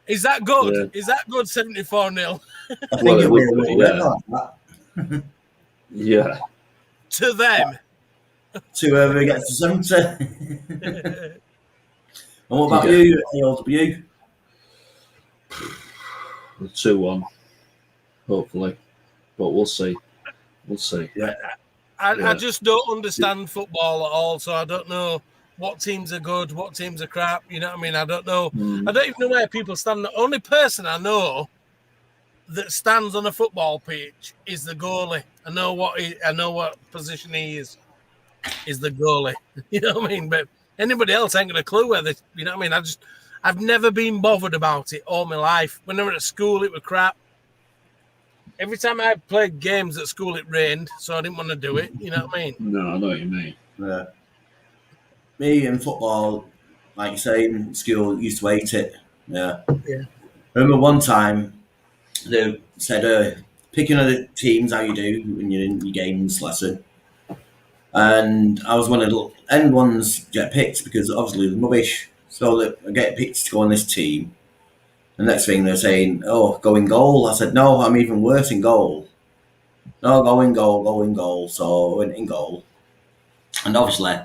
Is that good? Yeah. Is that good? 74-0 I think Well, it it'll be a would be, little bit like that. Yeah. to them. To whoever gets to 70. And what about you, ALW? 2-1. Hopefully. But we'll see. We'll see. Yeah. I just don't understand football at all, so I don't know what teams are good, what teams are crap. You know what I mean? I don't know. I don't even know where people stand. The only person I know that stands on a football pitch is the goalie. I know what position he is the goalie. You know what I mean? But anybody else ain't got a clue where they. You know what I mean? I've never been bothered about it all my life. When I was at school, it was crap. Every time I played games at school, it rained, so I didn't want to do it. You know what I mean? No, I know what you mean. Yeah. Me in football, like you say, in school, used to hate it. Yeah. Yeah. I remember one time they said, picking other teams, how you do when you're in your games lesson. And I was one of the end ones get picked because obviously they're rubbish. So that I get picked to go on this team. The next thing they're saying, oh, go in goal. I said, no, I'm even worse in goal. No, go in goal. So I went in goal. And obviously,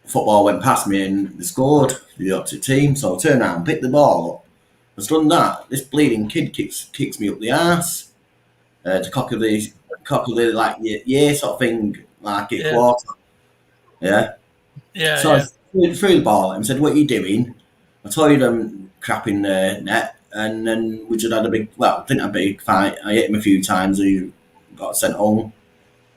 football went past me and they scored for the opposite team. So I turned around and picked the ball up. I was done that. This bleeding kid kicks me up the arse to cock of the like yeah sort of thing, like a quarter. Yeah. Yeah. So I threw the ball at him, said, what are you doing? I told him crap in the net, and then we just had a big, well, didn't have a big fight. I hit him a few times, he got sent home.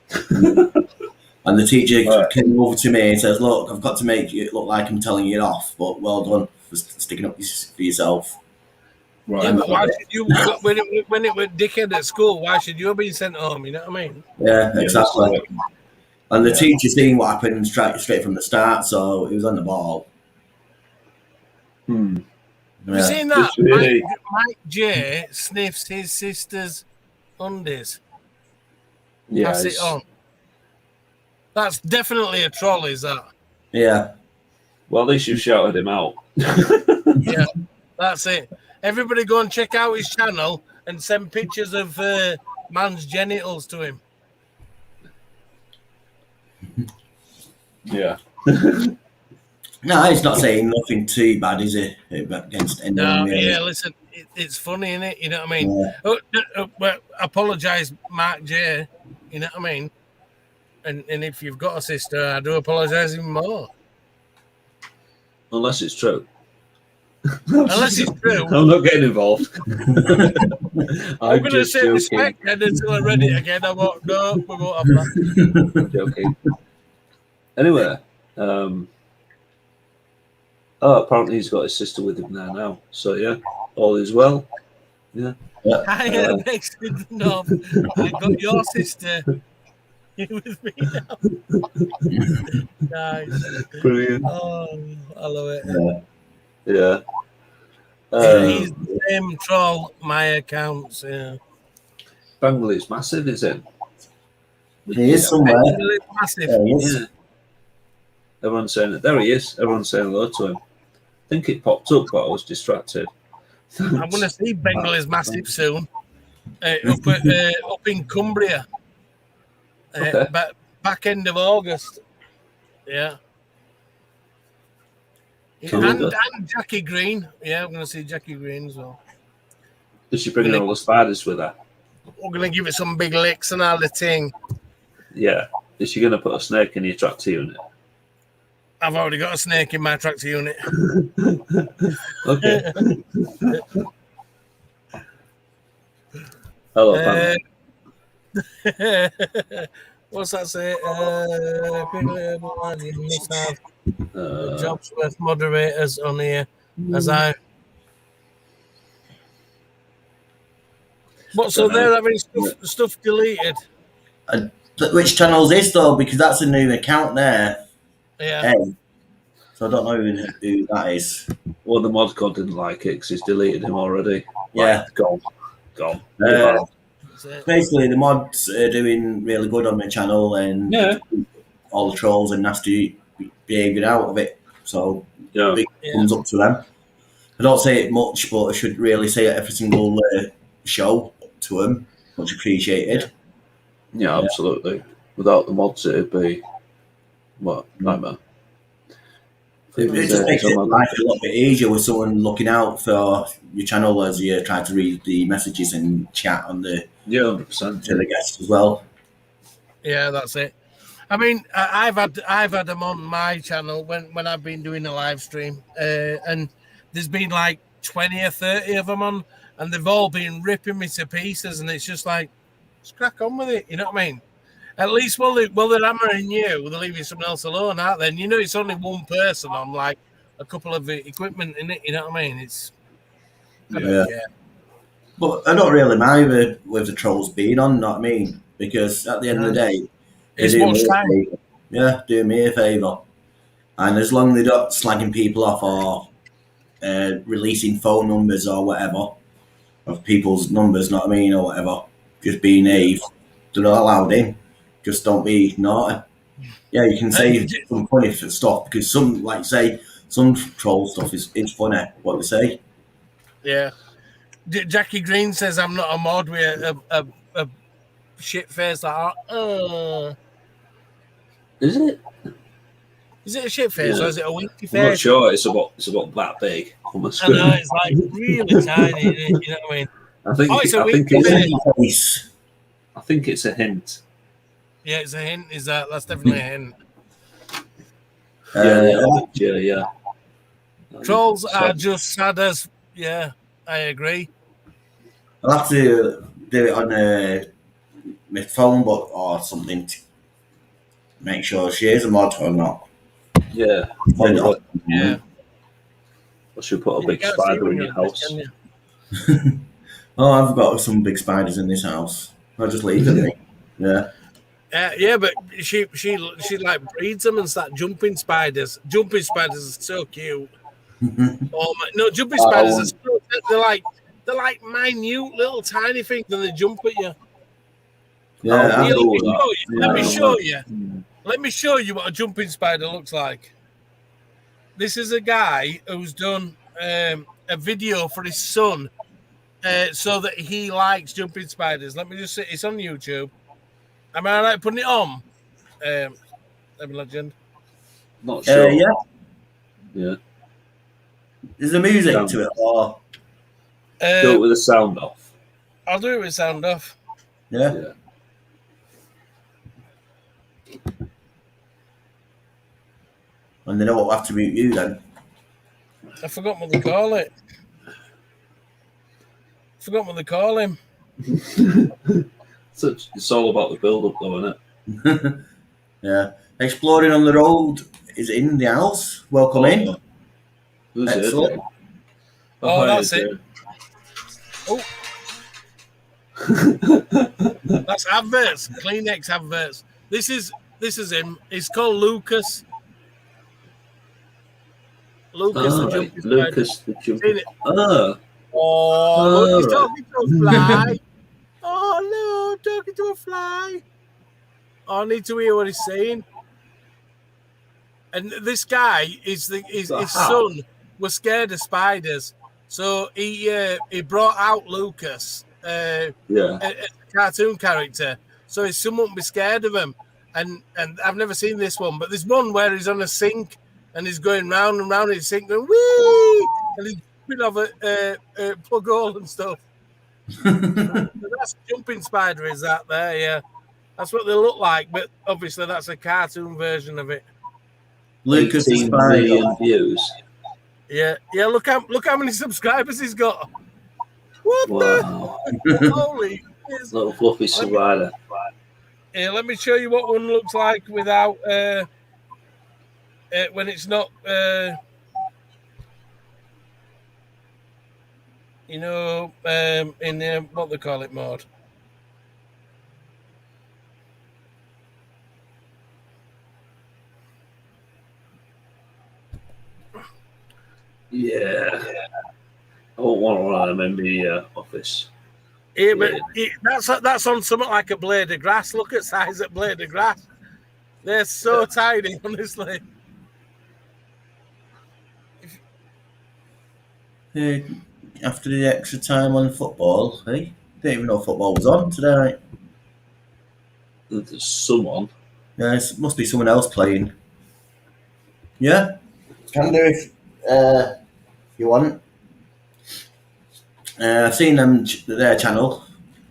And the teacher came over to me and says, look, I've got to make it look like I'm telling you off, but well done for sticking up for yourself. Right. Yeah, but why should you, when it was dickhead at school, why should you have been sent home? You know what I mean? Yeah, exactly. And the Yeah. teacher seen what happened straight from the start, so he was on the ball. Hmm. Have you seen that? Really? Mike J sniffs his sister's undies. Yeah. Pass it on. That's definitely a troll, is that? Yeah. Well, at least you shouted him out. Yeah, that's it. Everybody go and check out his channel and send pictures of man's genitals to him. Yeah. No, he's not saying nothing too bad, is he? Against anyone. No, yeah, listen, it's funny, isn't it? You know what I mean? Yeah. Well, apologise, Mark J. You know what I mean? And if you've got a sister, I do apologise even more. Unless it's true. Unless it's true. I'm not getting involved. I'm going to say respect, and until I read it again, I won't. No, we won't have that. Joking. Anyway, apparently he's got his sister with him there now. So yeah, all is well. Yeah. I next to the knob. I got your sister with me now. Nice. Brilliant. Oh, I love it. Yeah. He's the same troll my accounts. Yeah. Bangley's massive, is it? He is somewhere. Massive. There he is. Yeah. Everyone's saying it. There he is. Everyone's saying hello to him. I think it popped up, but I was distracted. I'm going to see Bengal's massive soon. Up in Cumbria. Okay. Back end of August. Yeah. Cool. And Jackie Green. Yeah, I'm going to see Jackie Green as well. Is she bringing all the spiders with her? We're going to give it some big licks and all the thing. Yeah. Is she going to put a snake in your tractor unit? I've already got a snake in my tractor unit. Okay. Hello, Pam. What's that say? You must have jobs with moderators on here. As I. What? So they're having stuff deleted. Which channel is this though? Because that's a new account there. Yeah. So I don't know who that is. Well, the mod god didn't like it because he's deleted him already. Yeah. Gone. Basically, the mods are doing really good on my channel, and all the trolls and nasty behaviour out of it. So big thumbs up to them. I don't say it much, but I should really say it every single show to them. Much appreciated. Yeah, absolutely. Without the mods, it'd be nightmare. It just makes life a little bit easier with someone looking out for your channel as you try to read the messages and chat on the 100% to the guests as well. Yeah, that's it. I mean, I've had them on my channel when I've been doing a live stream, and there's been like 20 or 30 of them on, and they've all been ripping me to pieces, and it's just like, just crack on with it. You know what I mean? At least while they're hammering you, they're leaving someone else alone, aren't they? And you know it's only one person on like a couple of equipment in it. You know what I mean? It's I don't care. But I don't really mind with the trolls being on. Know what I mean? Because at the end of the day, it's much time. Do me a favour, and as long as they're not slagging people off or releasing phone numbers or whatever of people's numbers, know what I mean, or whatever, just being naive, they're not allowed in. Just don't be naughty. Yeah, you can say some funny stuff because some troll stuff is funny. What they say. Yeah. Jackie Green says I'm not a mod with a shit face like that. Is it? Is it a shit face or is it a winky face? I'm not sure. It's about that big on the I screen. know, it's like really tiny. You know what I mean? I think it's a winky face. I think it's a hint. Yeah, it's a hint. That's definitely a hint. Yeah. Trolls are just sad as. Yeah, I agree. I'll have to do it on my phone, or something to make sure she is a mod or not. Yeah. Yeah. I should put a big spider in your house. Oh, I've got some big spiders in this house. I'll just leave them. Yeah. Yeah, but she like breeds them and start jumping spiders. Jumping spiders are so cute. No, jumping spiders are so, they're like minute little tiny things and they jump at you. Yeah, let me show you. Let me show you what a jumping spider looks like. This is a guy who's done a video for his son so that he likes jumping spiders. Let me just say, it's on YouTube. Am I right putting it on? Legend. Not sure. Yeah. Is there music to it or? Do it with the sound off. I'll do it with sound off. Yeah. And they know what will have to mute you then. I forgot what they call it. Forgot what they call him. It's all about the build-up, though, isn't it? Yeah. Exploring on the road is in the house. Welcome in. Who's Excellent. it? Oh, hi, that's it. Oh, that's adverts. Kleenex adverts. This is him. He's called Lucas. Lucas the jumping spider. Lucas the Seen jumping. it? Ah, Oh, look, he's right. talking to a fly. Oh no, talking to a fly. Oh, I need to hear what he's saying. And this guy his son was scared of spiders, so he brought out Lucas, a cartoon character, so his son wouldn't be scared of him. And I've never seen this one, but there's one where he's on a sink and he's going round and round in his sink, going wee, and he's jumping off a plug hole and stuff. So that's jumping spider, is that there? Yeah, that's what they look like, but obviously that's a cartoon version of it. Lucas is 18 million views. Yeah. Look how many subscribers he's got. What Wow. the? Holy! Little fluffy spider. Yeah, let me show you what one looks like without when it's not in what they call it mode. Yeah. I won't want one of them in the office. Yeah, but that's on something like a blade of grass. Look at size of blade of grass. They're so tiny, honestly. After the extra time on football, hey? Didn't even know football was on today. There's someone. Yeah, it must be someone else playing. Yeah, can do if you want. I've seen them their channel,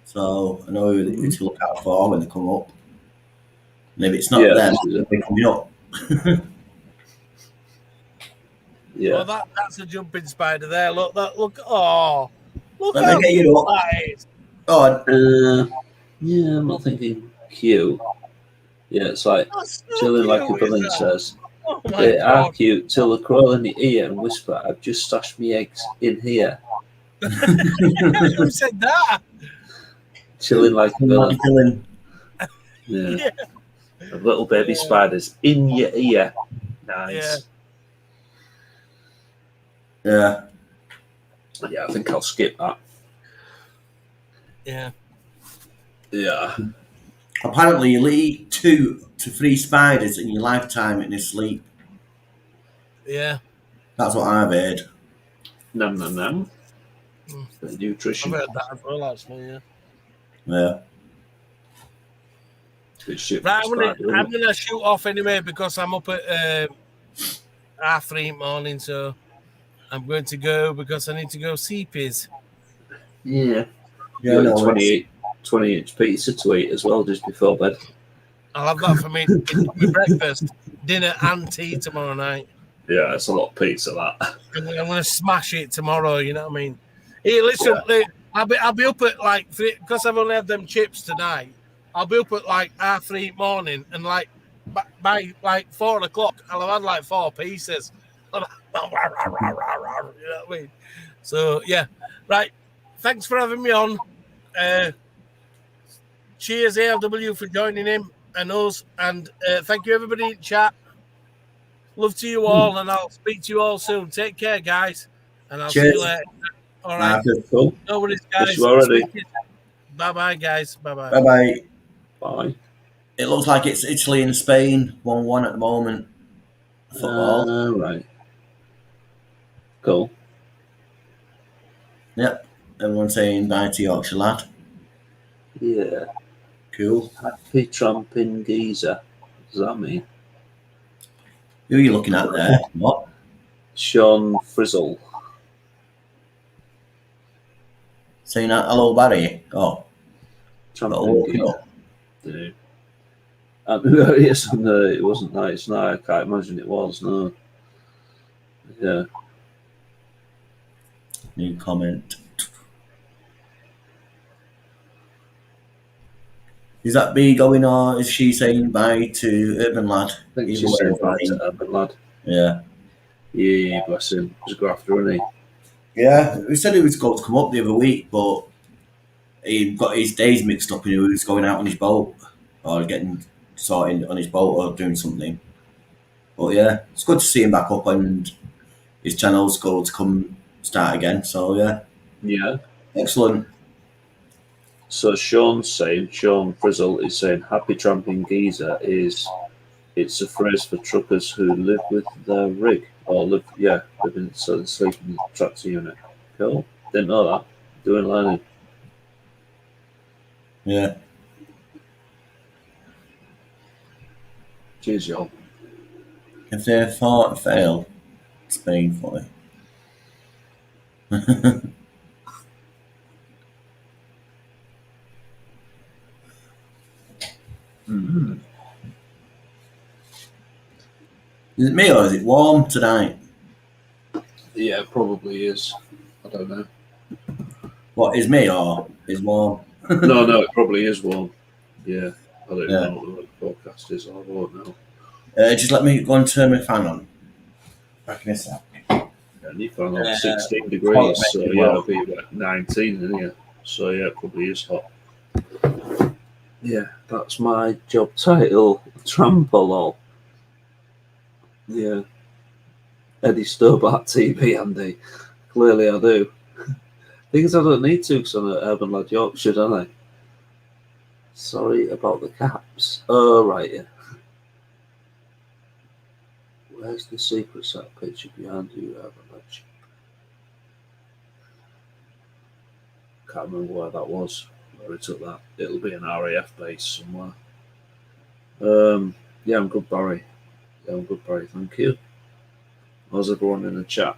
so I know who to look out for when they come up. And if it's not them, they're coming up. Yeah. Oh, that's a jumping spider there. Look. Oh, look Let how me get you cute up. that is. Oh, yeah, I'm not thinking cute. Yeah, it's like That's so chilling cute, like a villain says. Oh my They are God. cute till they crawl in your ear and whisper, "I've just stashed me eggs in here." Who said that? Chilling like a villain. villain. Yeah. The little baby spiders in your ear. Nice. Yeah. Yeah, I think I'll skip that. Yeah. Yeah. Apparently, you'll eat 2 to 3 spiders in your lifetime in your sleep. Yeah. That's what I've heard. Nom. The nutrition. I've heard that as well, actually, yeah. Yeah. Right, I'm gonna shoot off anyway because I'm up at 3:30 in the morning, so I'm going to go because I need to go see Piz. Yeah. Yeah, no, 20-inch pizza to eat as well just before bed. I'll have that for me for breakfast, dinner, and tea tomorrow night. Yeah, it's a lot of pizza, that. I'm going to smash it tomorrow. You know what I mean? Hey, listen, I'll be up at like 3 because I've only had them chips tonight. I'll be up at like 3:30 in the morning, and like by like 4 o'clock, I'll have had like 4 pieces. You know what I mean? So yeah, right. Thanks for having me on. Cheers, ALW, for joining him and us, and thank you everybody in chat. Love to you all, and I'll speak to you all soon. Take care, guys, and I'll see you later. All right, cool. No worries, guys. Bye, guys. Bye. Bye. It looks like it's Italy and Spain 1-1 at the moment. Football. Right. Cool. Yep. Everyone's saying bye to Yorkshire lad. Yeah. Cool. Happy tramping geezer. What does that mean? Who are you looking at there? What? Sean Frizzle. Saying that hello Barry. Oh. Tramping geezer. Yes, no, it wasn't nice. No, I can't imagine it was. No. Yeah. New comment. Is that B going or is she saying bye to Urban Lad? I think Either she's way saying is bye to fine. Urban Lad. Yeah. Yeah, bless him. He's a grafter, isn't he? Yeah, we said he was going to come up the other week, but he got his days mixed up and he was going out on his boat or getting sorted on his boat or doing something. But yeah, it's good to see him back up and his channel's going to come start again. So yeah, Yeah. excellent. So Sean Frizzle is saying happy tramping geezer it's a phrase for truckers who live with their rig or live in sleep in the tractor unit. Cool. Didn't know that. Doing learning. Yeah. Cheers, y'all. If they thought fail, it's painful. Mm-hmm. Is it me or is it warm tonight? Yeah, it probably is. I don't know. What is me or is warm? No, it probably is warm. Yeah, I don't Yeah. know what the forecast is. I won't know. Just let me go and turn my fan on. Back in a sec. And you found on 16 Quite degrees, so maybe yeah, well. it'll be about 19 in here. So yeah, it probably is hot. Yeah, that's my job title, Trampolol. Yeah. Eddie Stobart TV, Andy. Clearly I do. Things I don't need to because I'm at Urban Lad Yorkshire, don't I? Sorry about the caps. Oh, right, yeah. Where's the secret set picture behind you, Urban Lad? Can't remember where that was, where we took that. It'll be an RAF base somewhere. Yeah, I'm good, Barry. Thank you. How's everyone in the chat?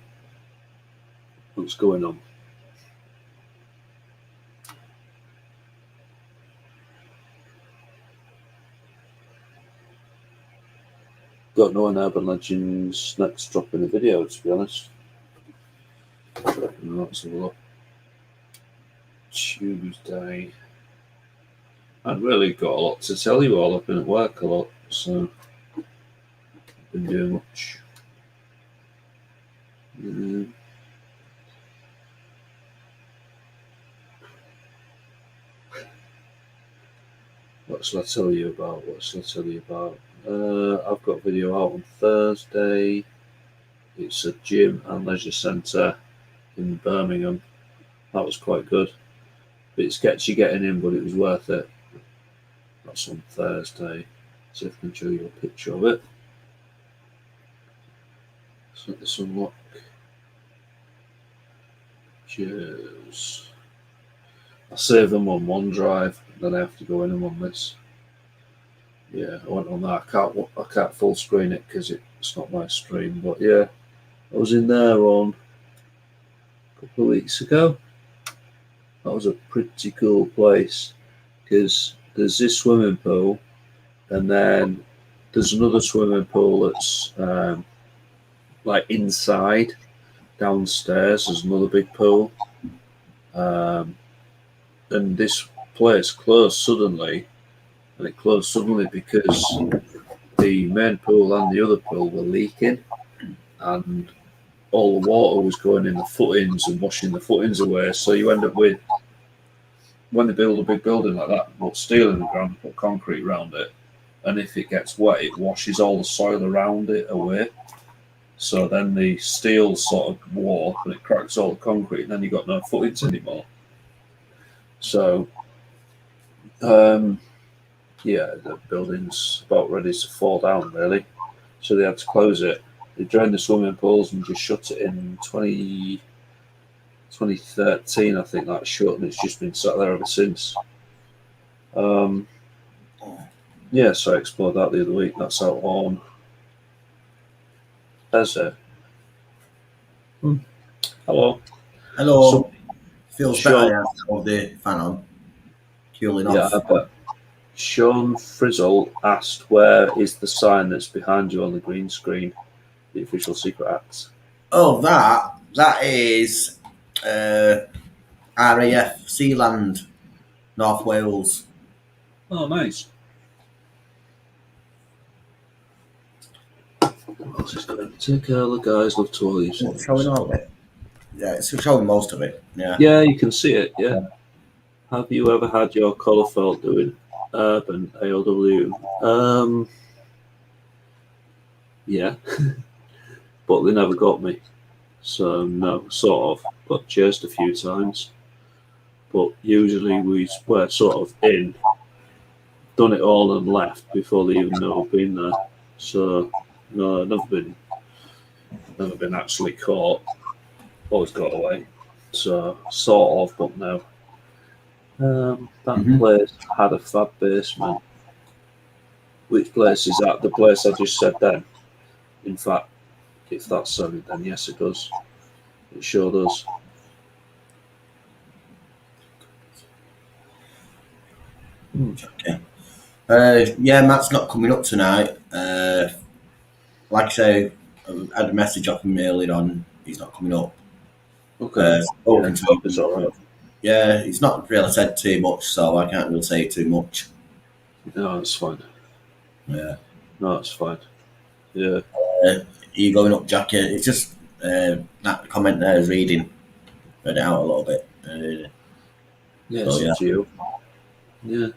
What's going on? Don't know when Urban Legends next dropping a video, to be honest. Let's have a look. Tuesday. I've really got a lot to tell you all. I've been at work a lot, so I've been doing much. What shall I tell you about? I've got a video out on Thursday. It's a gym and leisure centre in Birmingham. That was quite good. Bit sketchy getting in, but it was worth it. That's on Thursday. See if I can show you a picture of it. Let's let this unlock. Cheers. I save them on OneDrive, then I have to go in them on this. Yeah, I went on that. I can't full screen it because it's not my stream. But yeah, I was in there on a couple of weeks ago. That was a pretty cool place because there's this swimming pool, and then there's another swimming pool that's like inside, downstairs. There's another big pool, and this place closed suddenly. And it closed suddenly because the main pool and the other pool were leaking, and all the water was going in the footings and washing the footings away. So you end up with, when they build a big building like that, put steel in the ground, put concrete around it, and if it gets wet, it washes all the soil around it away. So then the steel sort of warp and it cracks all the concrete, and then you've got no footings anymore. So, yeah, the building's about ready to fall down, really. So they had to close it. They drained the swimming pools and just shut it in 2013, I think that shut, and it's just been sat there ever since. Yeah, so I explored that the other week. That's out on Thursday. Hello. Hello. So, Feels Sean, better now with the fan on. Cooling yeah, off. I bet. Sean Frizzle asked, where is the sign that's behind you on the green screen? The official secret acts. Oh, that is RAF Sealand, North Wales. Oh, nice. What's this going? Take care, the guys love to all these It's showing all of it. Yeah, it's showing most of it. Yeah. Yeah, you can see it. Yeah. Have you ever had your colour felt doing urban ALW? Yeah, but they never got me. So no, sort of. Got chased a few times, but usually we're sort of in, done it all and left before they even know I've been there. So no, I've never been actually caught. Always got away. So sort of, but no. That place had a fab basement. Which place is that? The place I just said then. In fact, if that's so, then yes, it does. It sure does. Okay. Yeah, Matt's not coming up tonight. Like I say, I had a message off him earlier on. He's not coming up. Okay. Spoken to him. It's all right. Yeah, he's not really said too much, so I can't really say too much. No, it's fine. Yeah. No, it's fine. Yeah. Are you going up, Jack? It's just that comment there is read it out a little bit. Yeah, So, it's up to you. Yeah.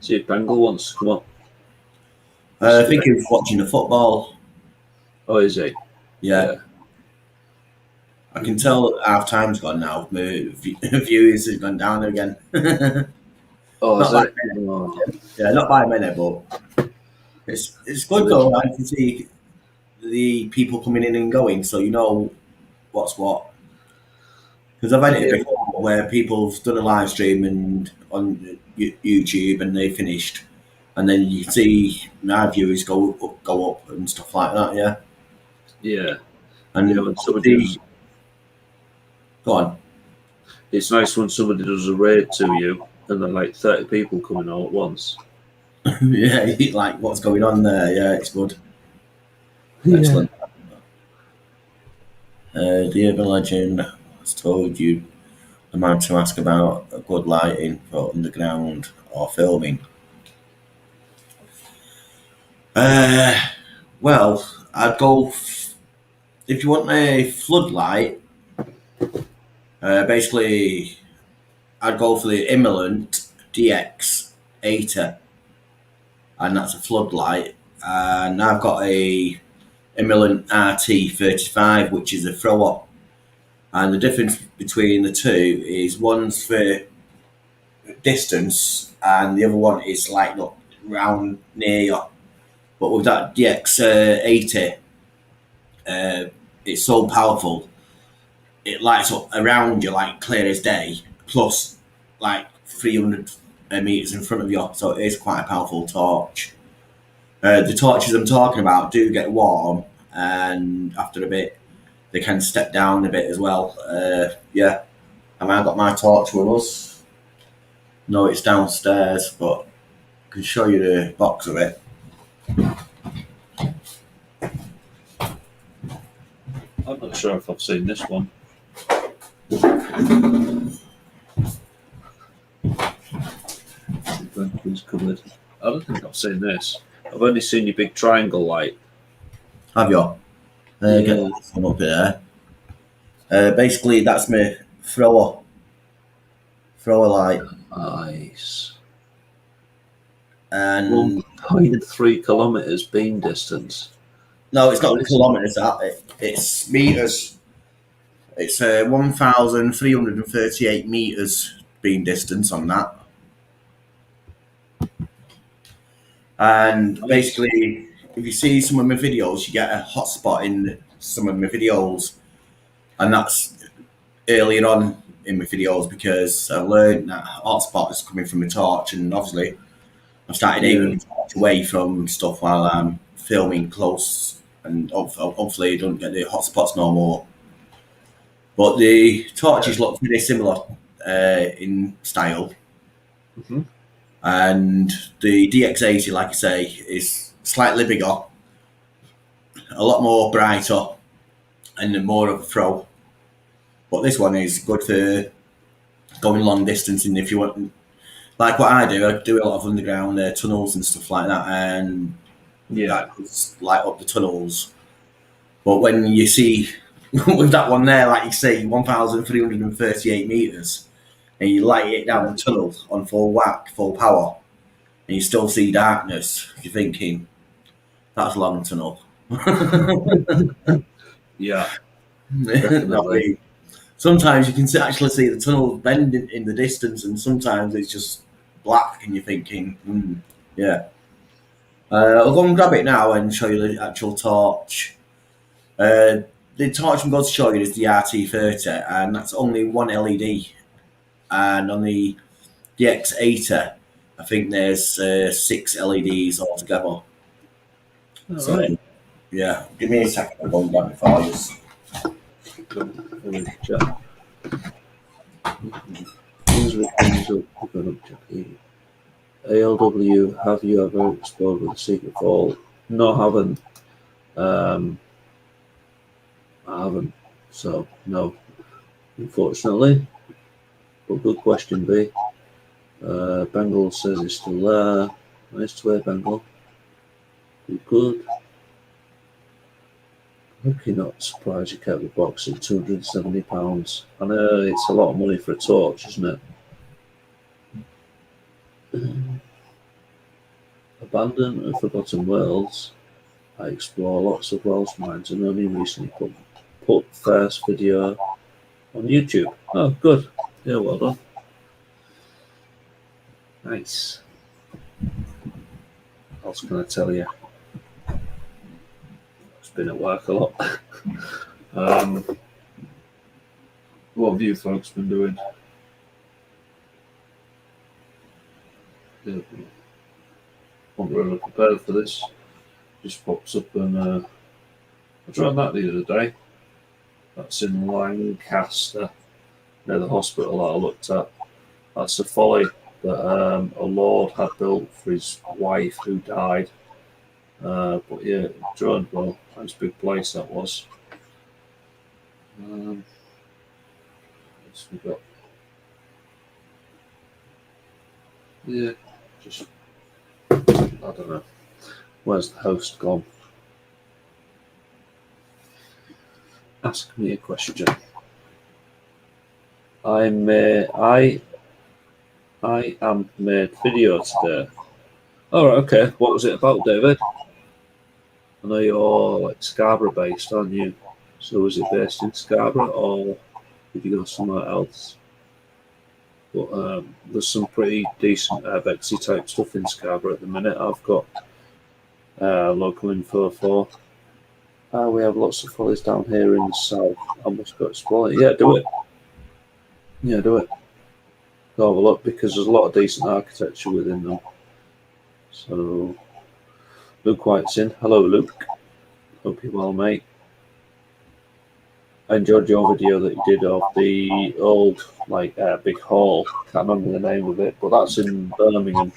See if Bengal wants to come up. I think he was watching the football. Oh, is he? Yeah. I can tell half time's gone now. My viewers have gone down again. Oh, Not is by it? a minute. Oh. Yeah, not by a minute, but it's good though. I can see the people coming in and going, so you know what's what. Because I've had it before where people have done a live stream and on YouTube and they finished, and then you see my viewers go up and stuff like that. Yeah. Yeah. And when somebody go on. It's nice when somebody does a raid to you and then like 30 people coming all at once. Yeah, like what's going on there? Yeah, it's good. Yeah. Excellent. The urban legend has told you the man to ask about a good lighting for underground or filming. Well, I'd go if you want a floodlight. Basically, I'd go for the Immelant DX80, and that's a floodlight. And I've got a Immelant RT35, which is a throw-up. And the difference between the two is one's for distance, and the other one is lighting up round near you. But with that DX80, it's so powerful. It lights up around you like clear as day, plus like 300 meters in front of you. So it is quite a powerful torch. The torches I'm talking about do get warm, and after a bit, they can step down a bit as well. Yeah, and I got my torch with us. No, it's downstairs, but I can show you the box of it. I'm not sure if I've seen this one. Covered. I don't think I've seen this. I've only seen your big triangle light. Have you? Get this one up here. Basically, that's my thrower light. Nice. And 1.3 kilometers beam distance. no, it's not kilometers. It's meters. It's 1,338 meters beam distance on that. And basically, if you see some of my videos, you get a hotspot in some of my videos, and that's earlier on in my videos because I learned that hotspot is coming from a torch, and obviously I started aiming the torch away from stuff while I'm filming close, and hopefully I don't get the hotspots no more. But the torches look very similar in style. Mm-hmm. And the DX80, like I say, is slightly bigger, a lot more brighter, and more of a throw. But this one is good for going long distance, and if you want, like what I do a lot of underground tunnels and stuff like that, and that goes light up the tunnels. But when you see with that one there, like you say, 1,338 meters, and you light it down the tunnel on full whack, full power, and you still see darkness, you're thinking that's a long tunnel. Yeah, Not definitely. me. Sometimes you can actually see the tunnel bending in the distance, and sometimes it's just black, and you're thinking, yeah. I'll go and grab it now and show you the actual torch. The torch I'm going to show you is the RT30, and that's only one LED. And on the X80, I think there's 6 LEDs altogether. All So, right. yeah, give me a second. I'll go and grab it for you. ALW, have you ever explored with a secret vault? No, I haven't. I haven't. So, no, unfortunately. But good question, B. Bengal says he's still there. Nice to hear, Bengal. Good. Hope you're not surprised you kept the box at £270. I know it's a lot of money for a torch, isn't it? Abandoned and Forgotten Worlds. I explore lots of Welsh mines and only recently put first video on YouTube. Oh, good. Yeah, well done. Nice. What else can I tell you? It's been at work a lot. What have you folks been doing? Yeah, I'm not really prepared for this. Just pops up and I tried that the other day. That's in Lancaster, near the hospital that I looked at. That's a folly that a lord had built for his wife who died. But yeah, drone, well, nice big place that was. What's we got? Yeah, just I don't know. Where's the host gone? Ask me a question. I am made video today. All right, okay. What was it about, David? I know you're like Scarborough based, aren't you? So was it based in Scarborough or did you go somewhere else? But there's some pretty decent Bexy type stuff in Scarborough at the minute. I've got local info for. We have lots of follies down here in the south. I must go explore it. Yeah, do it. Yeah, do it. Go have a look because there's a lot of decent architecture within them. So, Luke White's in. Hello, Luke. Hope you're well, mate. I enjoyed your video that you did of the old, big hall. Can't remember the name of it, but that's in Birmingham.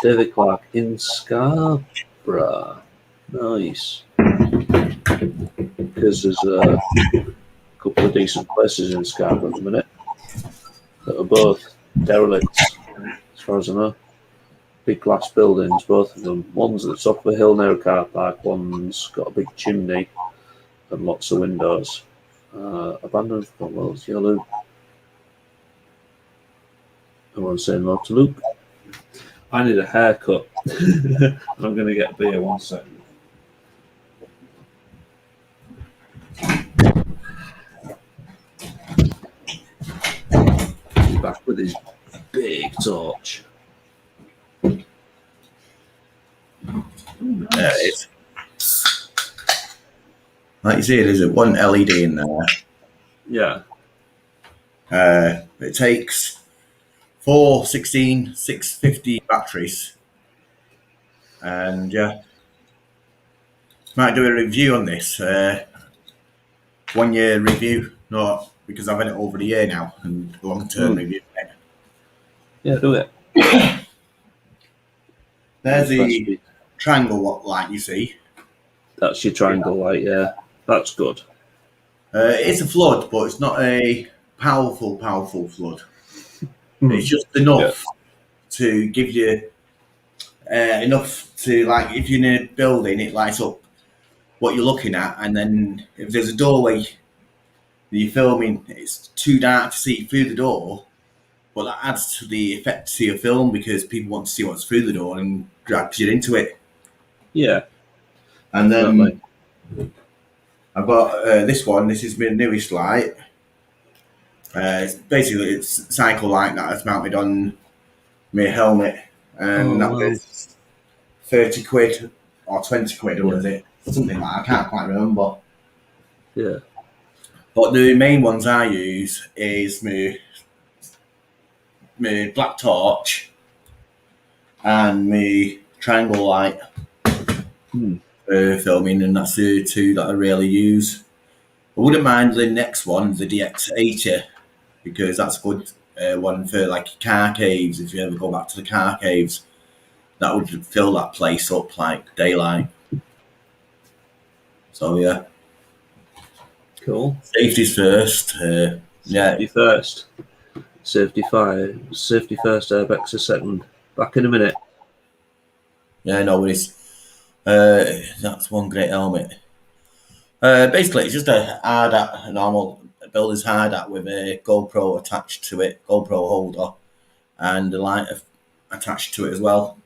David Clark in Scarborough. Nice. Because there's a couple of decent places in Scarborough at the minute that are both derelicts, as far as I know. Big glass buildings, both of them. One's at the top of a hill near a car park, one's got a big chimney and lots of windows. Abandoned Forgotten Worlds, yeah, Luke. Everyone's saying hello to Luke. I need a haircut. I'm going to get a beer 1 second. He's back with his big torch. There it is. Like you see, there's a one LED in there. Yeah. It takes 4 650 batteries. And yeah, might do a review on this. 1 year review, not because I've had it over a year now, and long term review. Yeah, do it. There's the triangle light you see. That's your triangle light, yeah. That's good. It's a flood, but it's not a powerful flood. It's just Yeah. enough to give you enough to, like, if you're in a building, it lights up what you're looking at, and then if there's a doorway that you're filming, it's too dark to see through the door, but that adds to the effect to your film because people want to see what's through the door and drags you into it. Yeah. And Definitely. then I've got this one. This is my newest light. It's cycle light that is mounted on my helmet, and that wow. was 30 quid or 20 quid, or was it? Something like that. I can't quite remember. Yeah. But the main ones I use is my black torch and my triangle light for filming, and that's the two that I really use. I wouldn't mind the next one, the DX80, because that's a good one for like car caves. If you ever go back to the car caves, that would fill that place up like daylight. So yeah, Cool. safety's first. Safety first. Safety first, airbags a second. Back in a minute. Yeah, no worries. That's one great helmet. Basically, it's just a hard hat, a normal builder's hard hat with a GoPro attached to it, GoPro holder, and a light attached to it as well.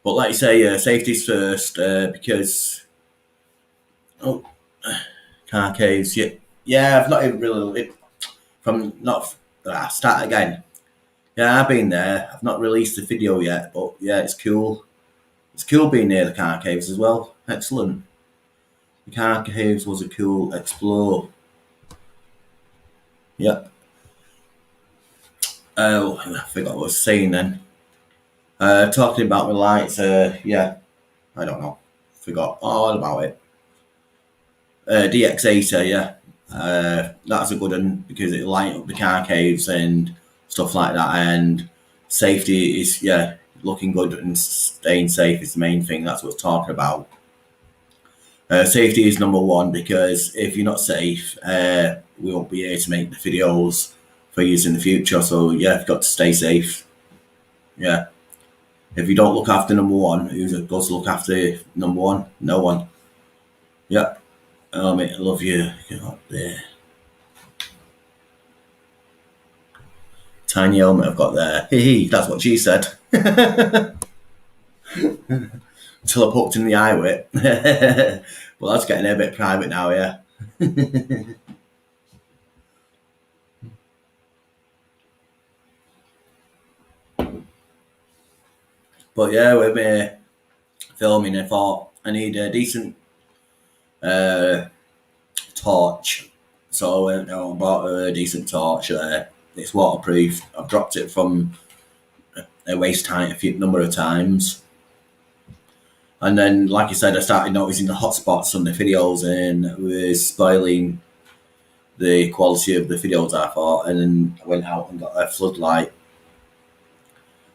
But like you say, safety's first because car caves. Yeah, I've not even really from not start again. Yeah, I've been there. I've not released the video yet, but yeah, it's cool. It's cool being near the car caves as well. Excellent. The car caves was a cool explore. Yep. Oh, I forgot what I was saying then. Talking about the lights, yeah, I don't know. Forgot all about it. DX80, yeah. That's a good one because it light up the car caves and stuff like that. And safety is, yeah, looking good and staying safe is the main thing. That's what it's talking about. Safety is number one because if you're not safe, we won't be able to make the videos for use in the future. So yeah, you've got to stay safe. Yeah. If you don't look after number one, who's going to look after number one? No one. Yep. Oh, mate, I love you. Get up there. Tiny helmet I've got there. Hee, that's what she said. Until I poked in the eye with it. Well, that's getting a bit private now, yeah. But yeah, with me filming, I thought I need a decent torch. So I went out and bought a decent torch. It's waterproof. I've dropped it from a waist height a few number of times. And then, like I said, I started noticing the hotspots on the videos and it was spoiling the quality of the videos, I thought. And then I went out and got a floodlight.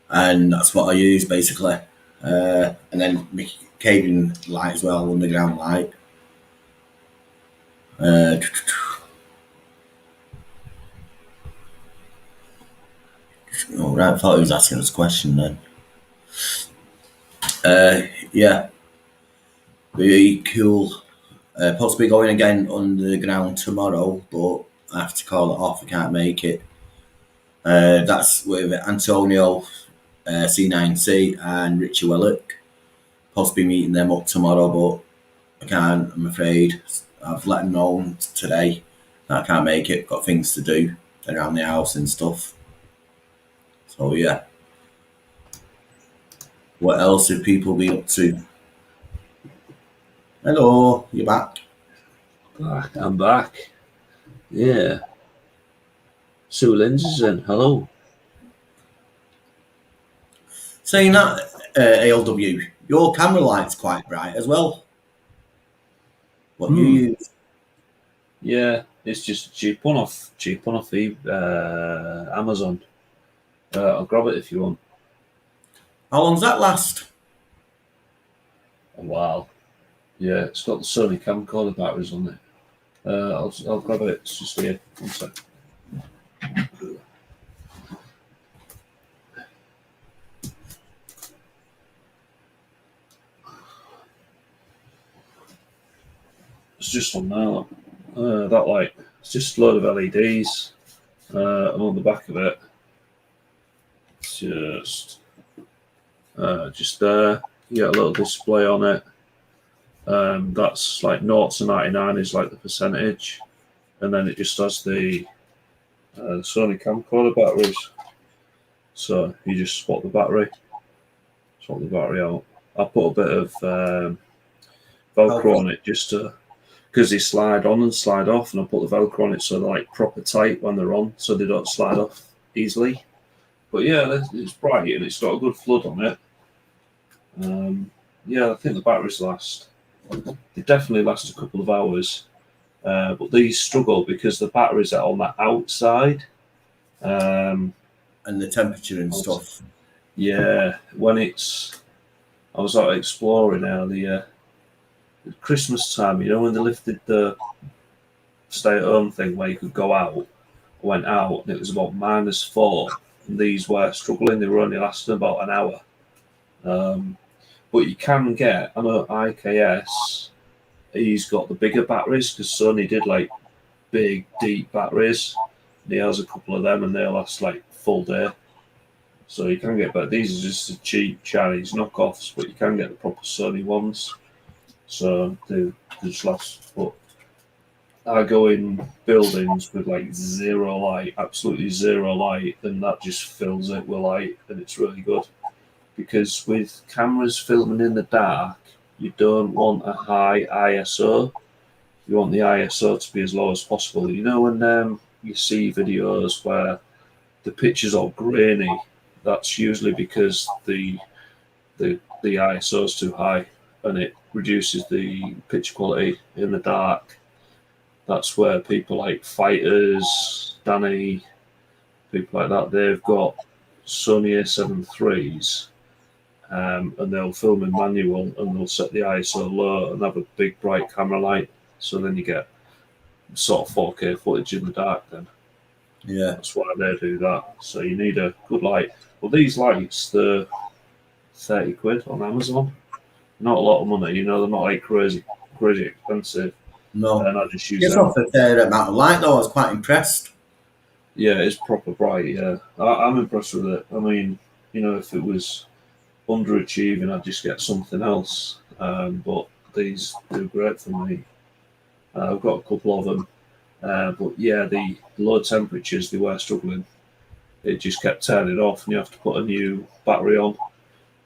And that's what I use, basically. And then my caving light as well, underground light. Oh, right, I thought he was asking us a question then. Yeah, very cool. Possibly going again underground tomorrow, but I have to call it off. I can't make it. That's with Antonio, C9C, and Richie Wellock. Possibly meeting them up tomorrow, but I can't, I'm afraid. I've let them know today that I can't make it. Got things to do around the house and stuff. So, yeah. What else have people been up to? Hello, you back? Back. I'm back. Yeah. Sue Lindsay's in. Hello. Saying that, ALW, your camera light's quite bright as well. What you use? Yeah, it's just cheap one off Amazon. I'll grab it if you want. How long's that last? A while. Yeah, it's got the Sony camcorder batteries on it. I'll grab it. It's just here. One sec. It's just on now. That light. It's just a load of LEDs. And on the back of it, it's just there. You get a little display on it. That's like 0 to 99 is like the percentage, and then it just has the Sony camcorder batteries. So you just swap the battery out. I put a bit of Velcro on it just to, because they slide on and slide off, and I put the Velcro on it so they're like proper tight when they're on, so they don't slide off easily. But yeah, it's bright and it's got a good flood on it. Yeah, I think the batteries last. They definitely last a couple of hours, but these struggle because the batteries are on the outside. And the temperature and stuff. Yeah, I was out exploring earlier, Christmas time, when they lifted the stay-at-home thing where you could go out. I went out and it was about -4, and these were struggling. They were only lasting about an hour. But you can get, I know IKS, he's got the bigger batteries because Sony did like big, deep batteries. And he has a couple of them and they last like full day. So you can get, but these are just the cheap Chinese knockoffs, but you can get the proper Sony ones. So they just last. But I go in buildings with like zero light, absolutely zero light, and that just fills it with light, and it's really good. Because with cameras filming in the dark, you don't want a high ISO. You want the ISO to be as low as possible. When you see videos where the pictures are grainy, that's usually because the ISO is too high and it reduces the picture quality in the dark. That's where people like Fighters, Danny, people like that, they've got Sony A7 IIIs. And they'll film in manual and they'll set the ISO low and have a big bright camera light, so then you get sort of 4K footage in the dark then. Yeah. That's why they do that. So you need a good light. Well, these lights, they're 30 quid on Amazon. Not a lot of money, they're not like crazy expensive. No. And I just use It's them. not a fair amount of light though. I was quite impressed. Yeah, it's proper bright, yeah. I'm impressed with it. I mean, if it was underachieving, I'd just get something else. But these do great for me. I've got a couple of them. But yeah, the low temperatures, they were struggling. It just kept turning off and you have to put a new battery on.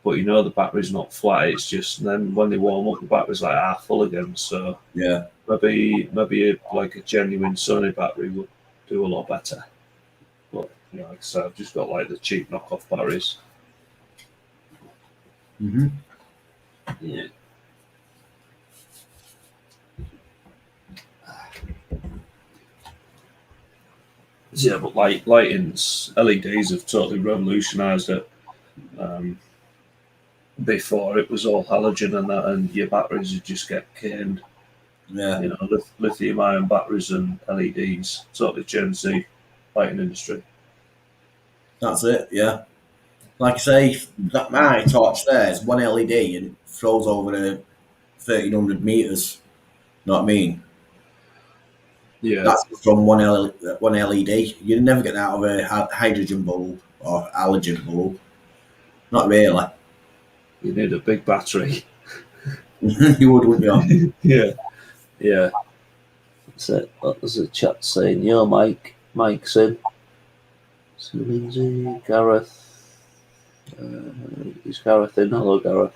But the battery's not flat, it's just, and then when they warm up, the battery's like half full again. So yeah, maybe like a genuine Sony battery would do a lot better. But like I said, I've just got like the cheap knockoff batteries. Mm-hmm. Yeah. Yeah, but lighting's LEDs have totally revolutionised it. Before it was all halogen and that, and your batteries would just get caned. Yeah. Lithium-ion batteries and LEDs totally changed the lighting industry. That's it. Yeah. Like I say, that my torch there is one LED and it throws over 1,300 meters. Know what I mean? Yeah. That's from one LED. You never get that out of a hydrogen bulb or halogen bulb. Not really. You need a big battery. You would, wouldn't you? Yeah. Yeah. That's it. There's a chat saying, "Yo, Mike's in." So Lindsay, Gareth. Is Gareth in? Hello, Gareth.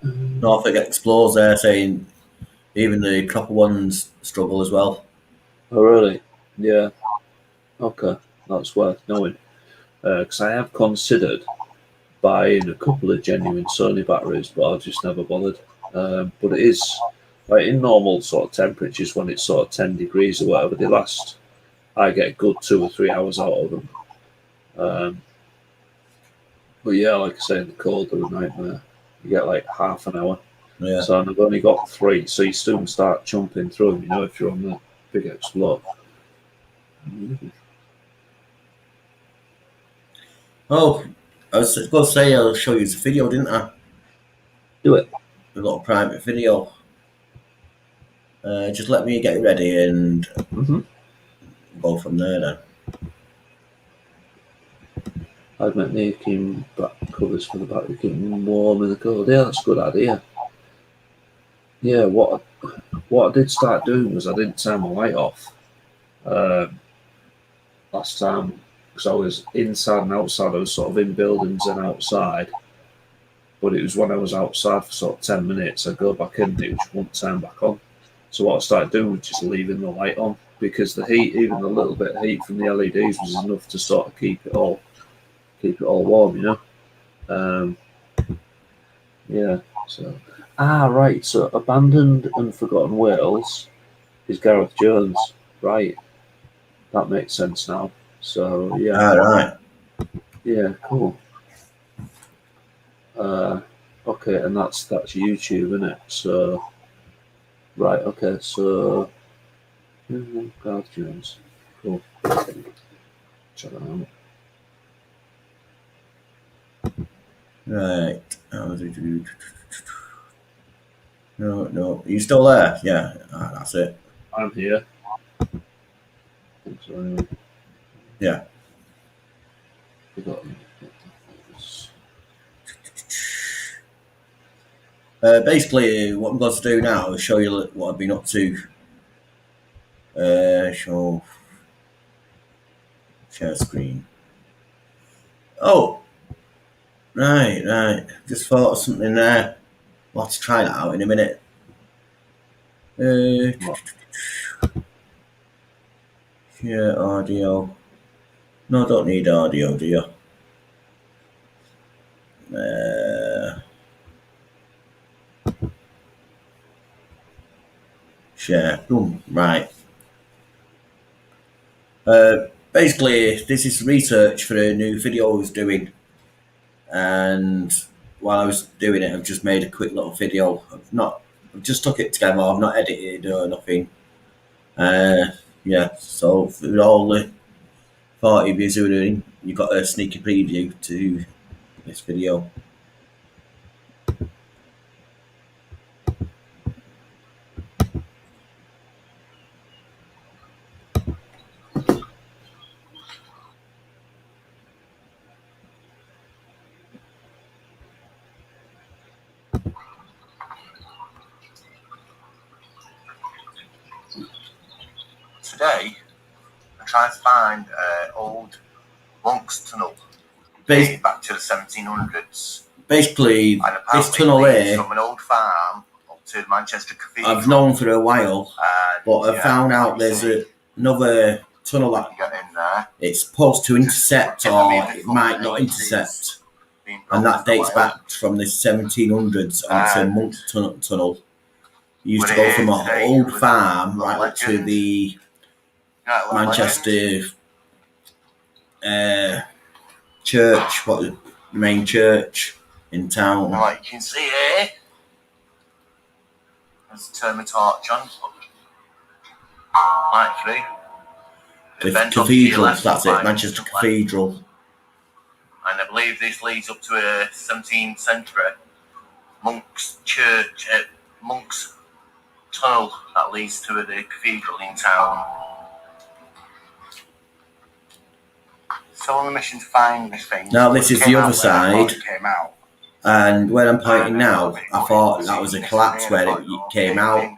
Norfolk Explores there saying even the copper ones struggle as well. Oh, really? Yeah. Okay. That's worth knowing. Because I have considered buying a couple of genuine Sony batteries, but I've just never bothered. But it is, like in normal sort of temperatures, when it's sort of 10 degrees or whatever, they last, I get a good 2 or 3 hours out of them. But yeah, like I say, in the cold, they're a nightmare. You get like half an hour. Yeah. So I've only got 3, so you still can start jumping through them, you know, if you're on the big explore. Oh, I was going to say I'll show you the video, didn't I? Do it. A little private video. Just let me get ready and go from there then. I'd make making back covers for the back, keep them warm in the cold. Yeah, that's a good idea. Yeah, what I did start doing was I didn't turn my light off last time because I was inside and outside. I was sort of in buildings and outside, but it was when I was outside for sort of 10 minutes. I'd go back in and it just wouldn't turn back on. So what I started doing was just leaving the light on because the heat, even a little bit of heat from the LEDs, was enough to sort of keep it all warm, you know. Yeah. So right. So Abandoned and Forgotten Whales is Gareth Jones, right? That makes sense now. So yeah. All right. Yeah. Cool. Okay, and that's YouTube, isn't it? So right. Okay. So Gareth Jones. Cool. Check that out. Right. No. Are you still there? Yeah. That's it. I'm here. So anyway. Yeah. Forgotten. Basically, what I'm going to do now is show you what I've been up to. Share screen. Oh, right. Just thought of something there. We'll have to try that out in a minute. Share audio. No, don't need audio, do you? Share. Boom. Right. Basically, this is research for a new video I was doing, and while I was doing it, I've just made a quick little video. I've just took it together. I've not edited or nothing. Yeah. So for all the 40 views who are doing, you got a sneaky preview to this video. Today, I tried to find old Monk's Tunnel dating back to the 1700s. Basically, this tunnel here, from an old farm up to Manchester Cathedral, I've known for a while, but I found out there's another tunnel that you get in there. It's supposed to intercept, or it might not intercept, and that dates back from the 1700s, and it's a monk tunnel. You used to go from an old farm right up to the Manchester church, the main church in town. Like you can see here, there's a turn my torch on. Right through. The cathedral, that's it, Manchester Cathedral. And I believe this leads up to a 17th century monk's church, monk's tunnel that leads to the cathedral in town. So on a mission to find this thing. Now this is the other side, and where I'm pointing now, I thought that was a collapse where it came out.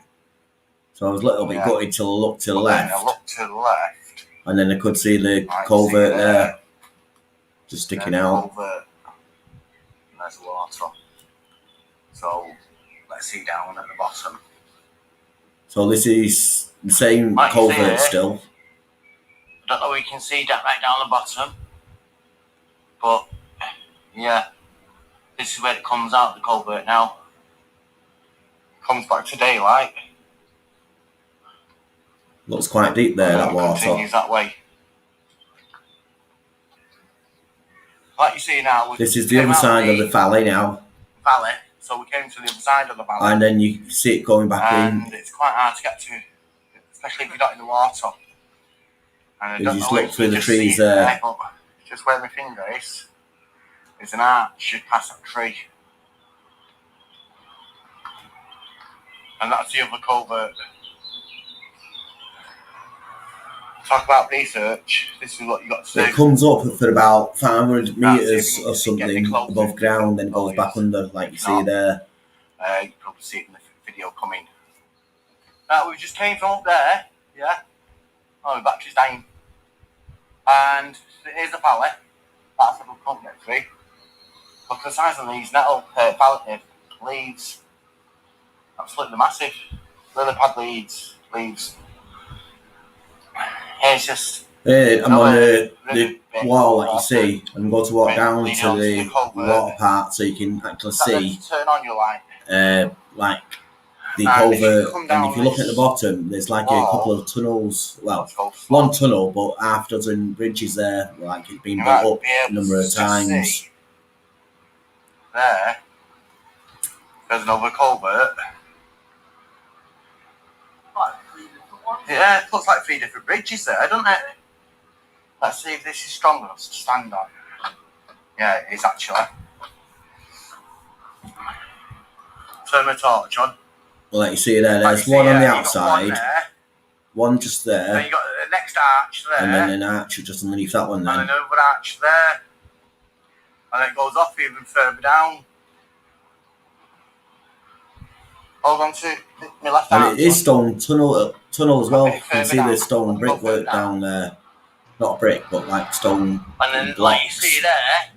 So I was a little bit gutted till I looked to the left. And then I could see the culvert there, just sticking out. There's water. So let's see down at the bottom. So this is the same culvert still. I don't know if you can see that right down the bottom, but yeah, this is where it comes out, the culvert now. Comes back to daylight. Looks quite deep there, that water. Continues that way. Like you see now. This is the other side of the valley now. So we came to the other side of the valley. And then you see it going back in. And it's quite hard to get to, especially if you're not in the water. And I You don't just know look if through you the just trees see it there. but just where my finger is, there's an arch past that tree. And that's the other covert. Talk about research, this is what you got to do. It comes up for about 500 metres you or can get something closer above to ground, then the goes back foliage. under, like you If see not, there. you can probably see it in the video coming. We just came from up there, yeah. Oh, the battery's dying. And here's the valley. That's what we can't get through. Look at the size of these nettle leaves. Absolutely massive. Lily pad leaves. It's just. I'm on the really wall, like you see, and go to walk down to the water part so you can actually see turn on your light. like the And covert. if And if you look at the bottom, there's like a couple of tunnels. Well, one tunnel, but half a dozen bridges there. Like it's been built up a number of times. There's another culvert. Yeah, it looks like 3 different bridges there, doesn't it? Let's see if this is strong enough to stand on. Yeah, it is actually. Turn the torch on. Well, like you see there, there's one on the outside, one just there. Then you got the next arch there. And then an arch just underneath that one then. And another arch there. And then it goes off even further down. Hold on to my left arm. And it is stone tunnel as well. You can see the stone brickwork down there. Not brick, but like stone. And then, blocks. like you see there, I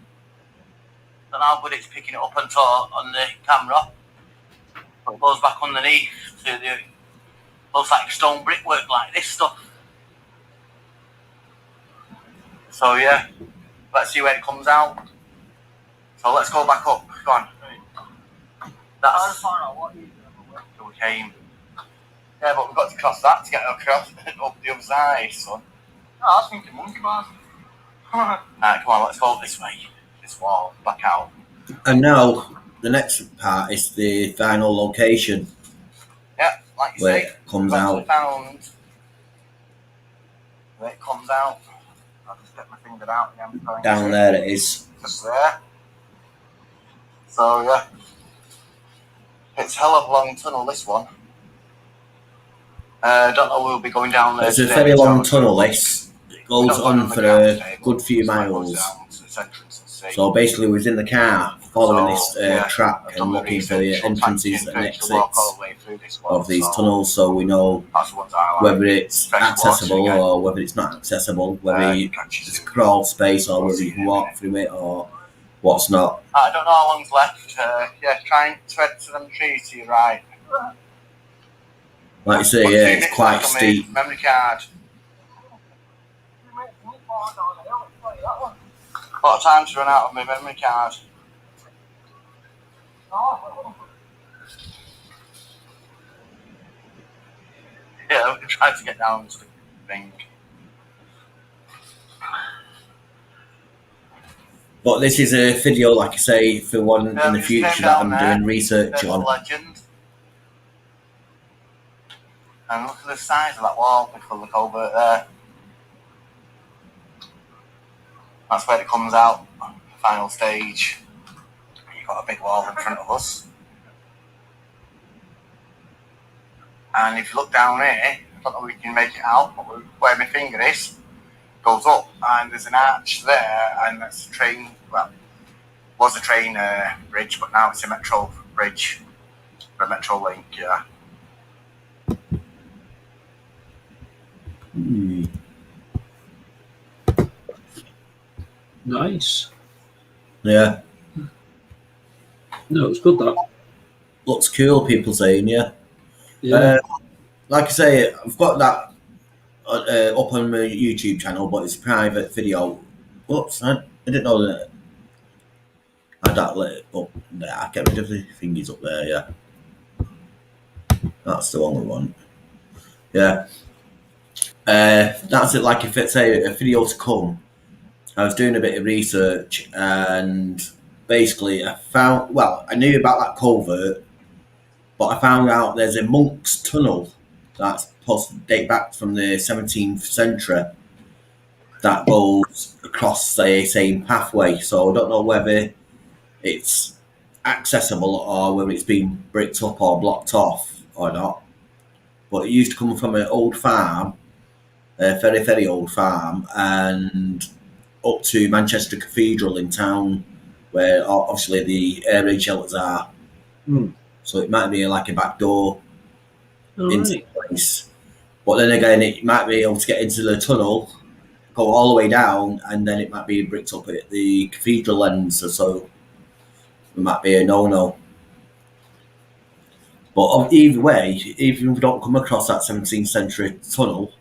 don't know how good it's picking it up on the camera. But it goes back underneath to the. Looks like stone brickwork, like this stuff. So yeah, let's see where it comes out. So let's go back up. Go on. That's. So we came. Yeah, but we've got to cross that to get across up the other side, son. No, I was thinking monkey bars. Alright, come on, let's go this way. This wall, back out. And now the next part is the final location. Yeah, like you where say, it comes out. Found where it comes out. I'll just get my finger out again. Down there it is. Just there. So yeah, it's hell of a long tunnel, this one. Don't know we'll be going down there. It's a very long tunnel, this. It goes on for a good few miles. So basically we was in the car following this track and looking for the entrances and exits of these tunnels, so we know whether it's accessible or whether it's not accessible, whether it's a crawl space or whether you can walk through it or what's not. I don't know how long's left. Yeah, try and tread to them trees to your right. Like you say, yeah, it's quite steep. Memory card. What time's run out of my memory card? Yeah, I'm trying to get down to the thing. But this is a video, like I say, for one in the future that I'm doing research on. Legend. And look at the size of that wall before the culvert there. That's where it comes out, the final stage. You've got a big wall in front of us. And if you look down here, I don't know if you can make it out, but where my finger is, goes up, and there's an arch there, and that's a train, well, was a train bridge, but now it's a metro bridge, for a metro link, yeah. Nice. Yeah. No, it's good that. Looks cool, people saying, yeah. Yeah. Like I say, I've got that up on my YouTube channel, but it's a private video. Whoops, I didn't know that. I had that lit up there. I get rid of the thingies up there, yeah. That's the one we want. Yeah. That's it, like if it's a video to come. I was doing a bit of research and basically, I knew about that culvert, but I found out there's a monk's tunnel that's supposed to date back from the 17th century that goes across the same pathway. So I don't know whether it's accessible or whether it's been bricked up or blocked off or not. But it used to come from an old farm, a very, very old farm, and up to Manchester Cathedral in town, where obviously the air raid shelters are. So it might be like a back door into the place. But then again, it might be able to get into the tunnel, go all the way down, and then it might be bricked up at the cathedral end. So it might be a no-no. But either way, even if we don't come across that 17th century tunnel,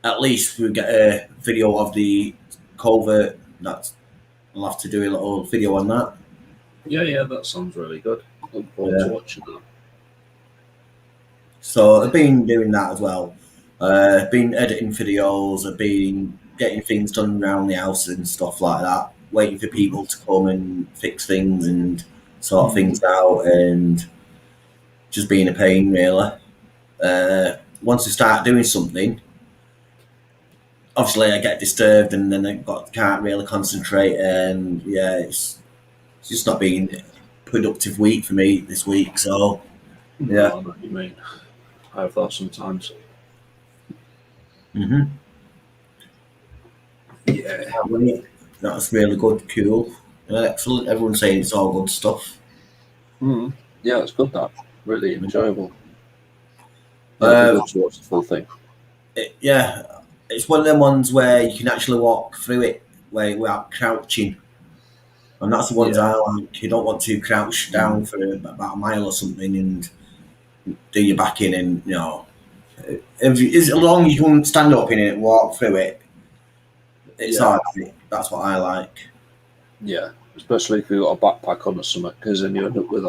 at least we get a video of the culvert. I'll have to do a little video on that. Yeah, that sounds really good. Look forward to watching that. So I've been doing that as well. I've been editing videos, I've been getting things done around the house and stuff like that, waiting for people to come and fix things and sort things out, and just being a pain, really. Once I start doing something, obviously I get disturbed and then can't really concentrate, and it's just not been a productive week for me this week. So I know what you mean. I have that sometimes. Yeah, that's really good, cool, excellent. Everyone's saying it's all good stuff. Yeah, it's good. That really enjoyable. Good to watch the full thing. It's one of them ones where you can actually walk through it without crouching, and that's the ones I like. You don't want to crouch down for about a mile or something and do your back in, and as long as you can stand up in it and walk through it, it's hard. That's what I like. Yeah, especially if you've got a backpack on or something, because then you end up with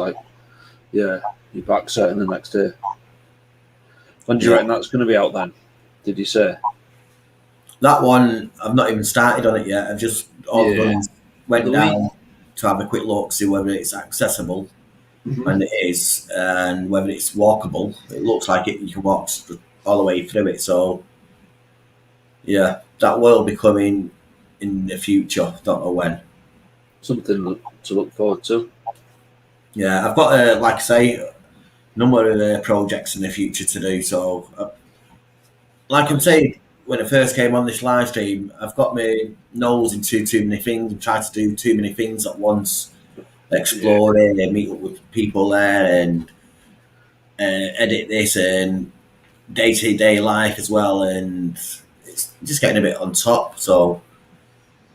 your back setting the next day. When do you reckon that's going to be out then? Did you say? That one, I've not even started on it yet. I've just went down to have a quick look, see whether it's accessible, and it is, and whether it's walkable. It looks like you can walk all the way through it. So, that will be coming in the future. Don't know when. Something to look forward to. Yeah, I've got, like I say, a number of projects in the future to do. So, like I'm saying, when I first came on this live stream, I've got my nose into too many things and tried to do too many things at once. Exploring and meet up with people there and edit this and day-to-day life as well, and it's just getting a bit on top. So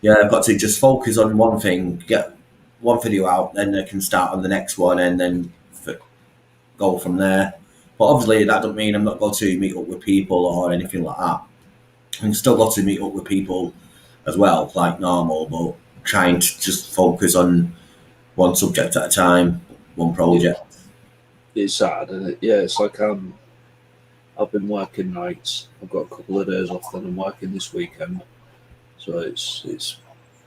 I've got to just focus on one thing, get one video out, then I can start on the next one and then go from there. But obviously that doesn't mean I'm not going to meet up with people or anything like that. I'm still got to meet up with people as well, like normal, but trying to just focus on one subject at a time, one project. It's sad, isn't it? Yeah, it's like I've been working nights. I've got a couple of days off, then I'm working this weekend. So it's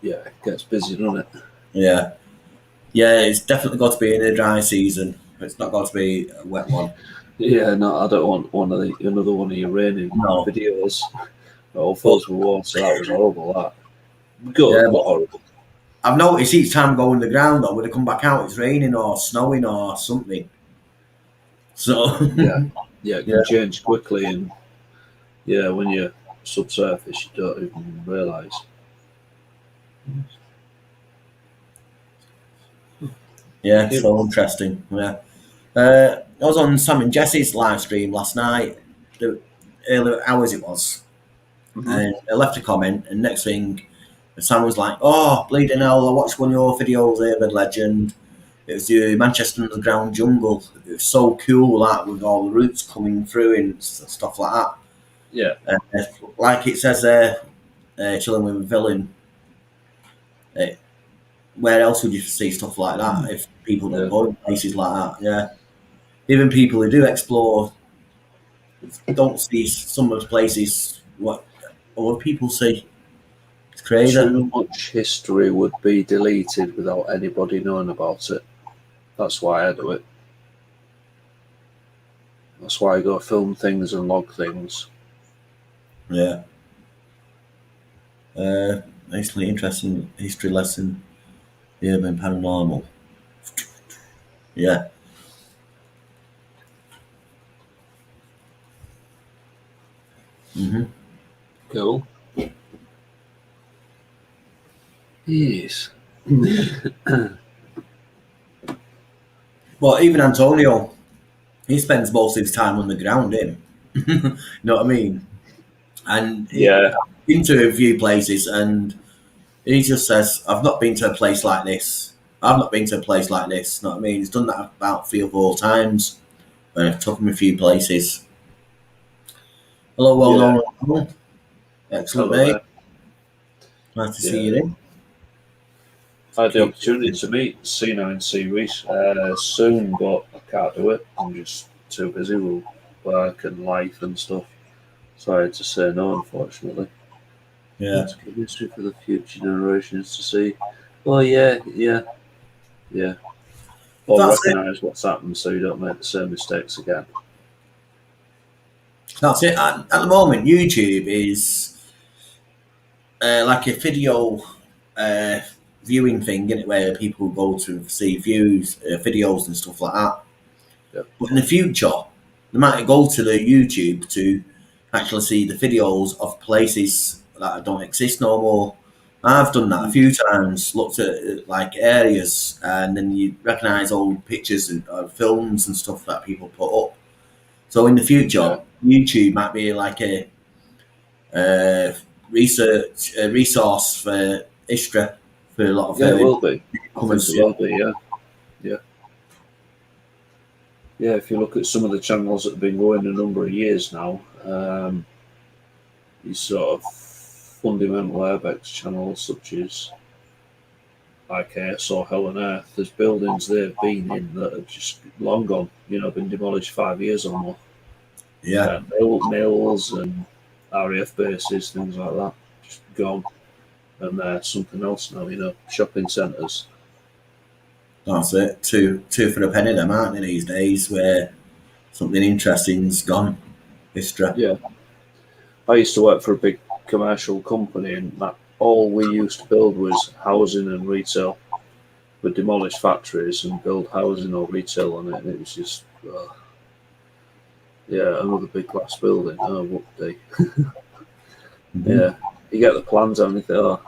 it gets busy, doesn't it? Yeah, it's definitely got to be in a dry season. It's not got to be a wet one. Yeah, no, I don't want another one of your raining videos. All those were warm, so that was horrible. That good, but horrible. I've noticed each time I go in the ground though, when I come back out, it's raining or snowing or something. So it can change quickly, and when you're subsurface, you don't even realise. Yeah, so interesting. Yeah, I was on Sam and Jesse's live stream last night. The early hours it was, and I left a comment, and next thing, Sam was like, "Oh, bleeding hell! I watched one of your videos, Urban Legend. It was the Manchester Underground Jungle. It was so cool, that with all the roots coming through and stuff like that." Yeah, like it says there, chilling with a villain. Where else would you see stuff like that if people don't go in places like that? Yeah, even people who do explore don't see some of the places what other people see. It's crazy. Too much history would be deleted without anybody knowing about it. That's why I do it. That's why I go film things and log things. Yeah. Nicely interesting history lesson. The urban paranormal. Yeah. Cool. Yes. Well, even Antonio, he spends most of his time on the ground, him. You know what I mean? And Yeah. I've been to a few places, and he just says, "I've not been to a place like this. I've not been to a place like this." You know what I mean? He's done that about 3 or 4 times. I've took him a few places. Hello, well Yeah. known. Excellent, Hello mate. there. Nice to see Yeah. you in. I had the Keep opportunity to meet Sino in series soon, but I can't do it. I'm just too busy with work and life and stuff. So I had to say no, unfortunately. Yeah. It's good history for the future generations to see. Oh, yeah. Or That's it. recognise what's happened so you don't make the same mistakes again. That's it. At the moment, YouTube is like a video uh, viewing thing, is where people go to see views, videos, and stuff like that. Yep. But in the future, they might go to the YouTube to actually see the videos of places that don't exist no more. I've done that a few times, looked at like areas, and then you recognise old pictures and films and stuff that people put up. So in the future, Yeah. YouTube might be like a uh, resource for history for a lot of Yeah, it will be. I come and think it see. will be, yeah. Yeah, if you look at some of the channels that have been going a number of years now, these sort of fundamental airbags channels, such as IKS or Hell on Earth, there's buildings they've been in that are just long gone, been demolished 5 years or more. Yeah, Mills and RAF bases, things like that, just gone. And they're something else now, shopping centres. that's it. Two for a penny, them aren't they, these days? Where something interesting's gone. History. Yeah. I used to work for a big commercial company, and that all we used to build was housing and retail. We'd demolish factories and build housing or retail on it, and it was just, another big glass building. Oh, what they? Yeah, you get the plans and you think, oh,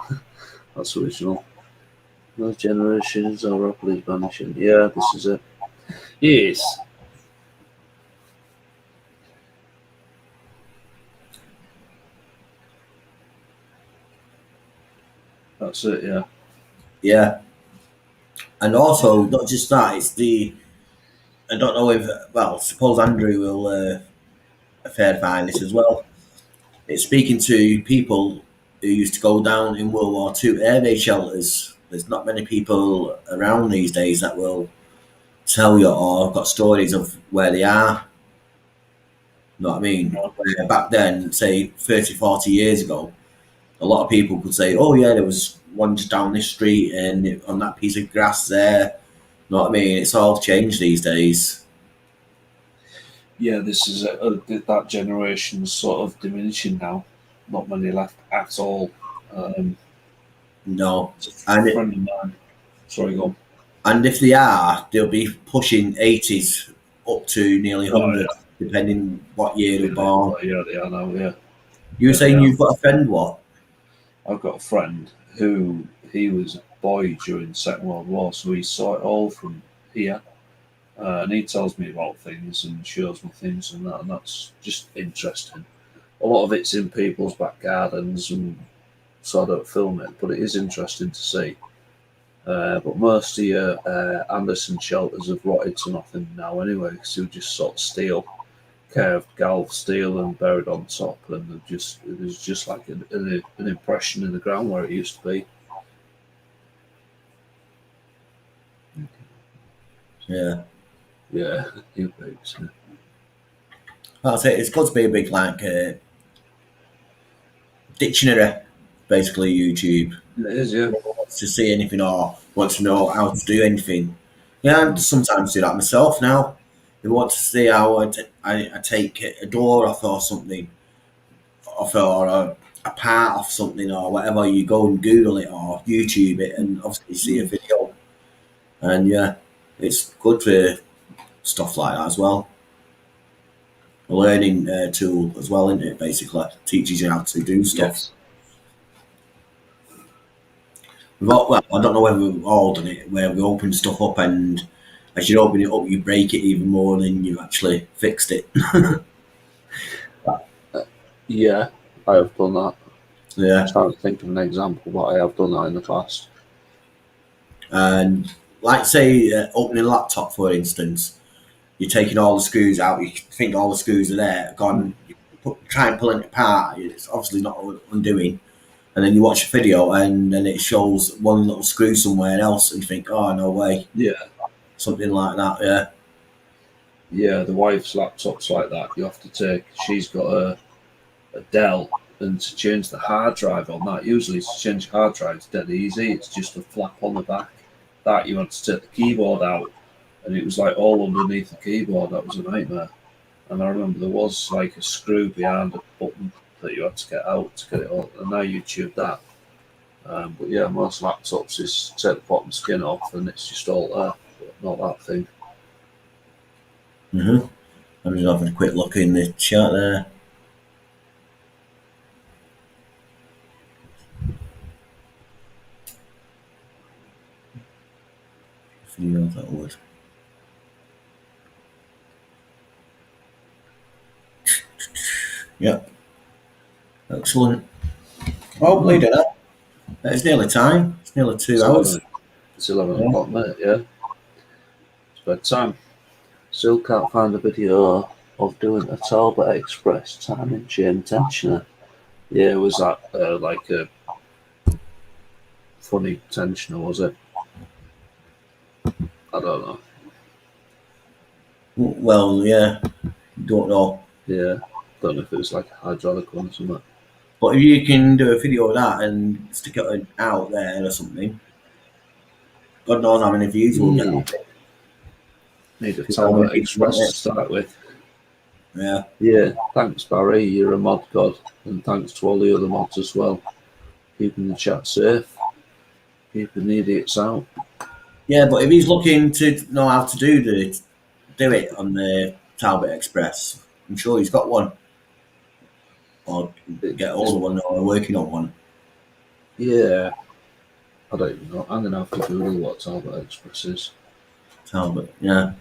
that's original. Those generations are rapidly vanishing. Yeah, this is it. Yes. That's it, yeah. Yeah, and also not just that. It's the I don't know if suppose Andrew will verify this as well. It's speaking to people who used to go down in World War II air raid shelters. There's not many people around these days that will tell you or got stories of where they are. You know what I mean? Where back then, say 30, 40 years ago, a lot of people could say, oh, yeah, there was one just down this street and on that piece of grass there. You know what I mean? It's all changed these days. Yeah, this is that generation's sort of diminishing now. Not many left at all. No. It's a And, friend of mine. Sorry, go on. and if they are, they'll be pushing 80s up to nearly Oh, 100, depending what year they're born. yeah, they are now, yeah. You were Yeah, they saying are. you've got a friend, what? I've got a friend who he was a boy during the Second World War, so he saw it all from here. And he tells me about things and shows me things and that's just interesting. A lot of it's in people's back gardens, and so I don't film it, but it is interesting to see. But most of your Anderson shelters have rotted to nothing now anyway, because they're just sort of steel, curved galv steel and buried on top, and there's just like an impression in the ground where it used to be. Yeah. Yeah, you babes. That's it. It's got to be a big, like, dictionary, basically YouTube. It is, yeah. Wants to see anything or wants to know how to do anything. Yeah, I sometimes do that myself now. If I want to see how I take a door off or something, off or a part off something or whatever, you go and Google it or YouTube it and obviously see a video. And yeah, it's good for stuff like that as well. A learning tool as well, isn't it? Basically, teaches you how to do stuff. Yes. Well, I don't know whether we've all done it, where we open stuff up and as you open it up, you break it even more than you actually fixed it. Yeah, I have done that. Yeah. I'm trying to think of an example, but I have done that in the past. And like say opening a laptop, for instance, you're taking all the screws out, you think all the screws are there, gone, you try and pull it apart, it's obviously not undoing. And then you watch a video and then it shows one little screw somewhere else and you think, oh, no way. Yeah. Something like that, yeah. Yeah, the wife's laptop's like that. You have to take, she's got a Dell, and to change the hard drive on that, usually to change hard drive is dead easy. It's just a flap on the back. That you had to take the keyboard out, and it was like all underneath the keyboard. That was a nightmare. And I remember there was like a screw behind a button that you had to get out to get it all. And now you tube that. But yeah, most laptops is take the bottom skin off, and it's just all there, but not that thing. I'm just having a quick look in the chat there. Video that would. Yep. Excellent. Oh, bleed it up. It's nearly time. It's nearly 2 hours. It's 11 o'clock, mate, yeah. It's bedtime. Still can't find a video of doing a Talbot Express timing chain tensioner. Yeah, was that like a funny tensioner, was it? I don't know. Well, yeah. Don't know. Yeah. Don't know if it was like a hydraulic one or something. But if you can do a video of that and stick it out there or something, God knows how many views we'll get. Need a Talbot Express to start with. Yeah. Yeah. Thanks, Barry. You're a mod god. And thanks to all the other mods as well. Keeping the chat safe. Keeping the idiots out. Yeah, but if he's looking to know how to do it on the Talbot Express, I'm sure he's got one. Or get hold of one or working on one. Yeah. I don't even know. I'm going to have to Google what Talbot Express is. Talbot, yeah.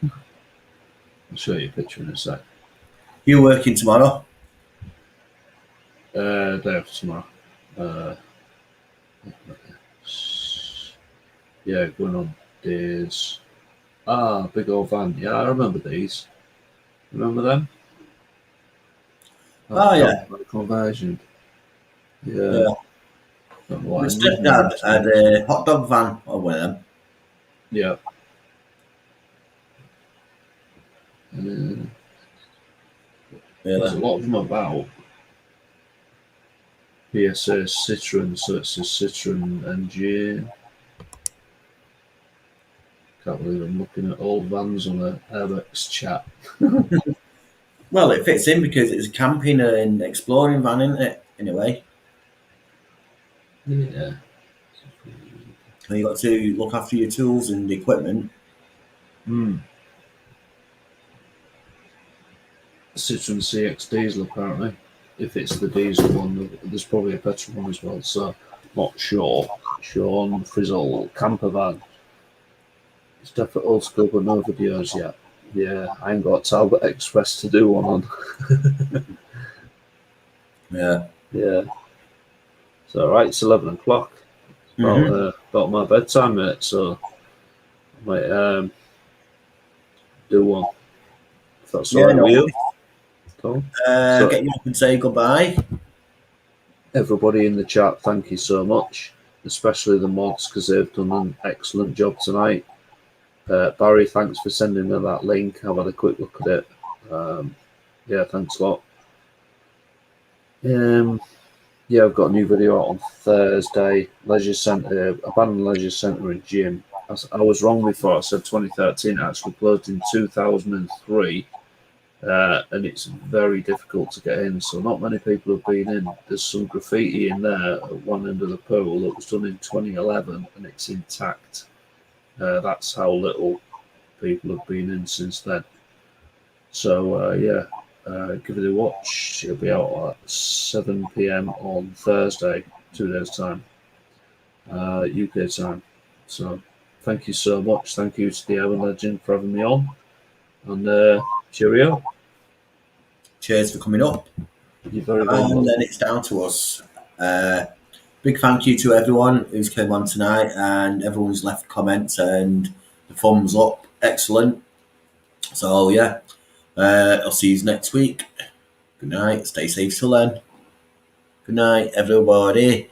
I'll show you a picture in a sec. You working tomorrow? Day after tomorrow. Yeah, going on days. Big old van. Yeah, I remember these. Remember them? Yeah. Conversion. Yeah. My stepdad had a hot dog van over them. Yeah. There's a lot of them about. Here says Citroen, so it says Citroen NG. Can't believe I'm looking at old vans on the Airbex chat. Well, it fits in because it's a camping and exploring van, isn't it? Anyway. Yeah. And you got to look after your tools and equipment. Citroen CX diesel, apparently. If it's the diesel one, there's probably a petrol one as well, so not sure. Sean Frizzle, camper van. It's definitely old school, but no videos yet. Yeah, I ain't got Talbot Express to do one on. Yeah. Yeah. So, right, it's 11 o'clock. About my bedtime, mate, so I might do one. If that's all right with you. Cool. Get you up and say goodbye. Everybody in the chat, thank you so much, especially the mods, because they've done an excellent job tonight. Barry, thanks for sending me that link. I've had a quick look at it. Yeah, thanks a lot. Yeah, I've got a new video out on Thursday. Leisure centre, abandoned leisure centre and gym. I was wrong before. I said 2013. It actually closed in 2003, and it's very difficult to get in. So not many people have been in. There's some graffiti in there at one end of the pool that was done in 2011, and it's intact. That's how little people have been in since then. So yeah, give it a watch. It'll be out at 7 p.m. on Thursday, 2 days' time, UK time. So thank you so much. Thank you to the Evan Legend for having me on. And cheerio. Cheers for coming up. You're very And welcome. then it's down to us. Big thank you to everyone who's came on tonight and everyone who's left comments and the thumbs up. Excellent. So yeah, I'll see you next week. Good night. Stay safe till then. Good night, everybody.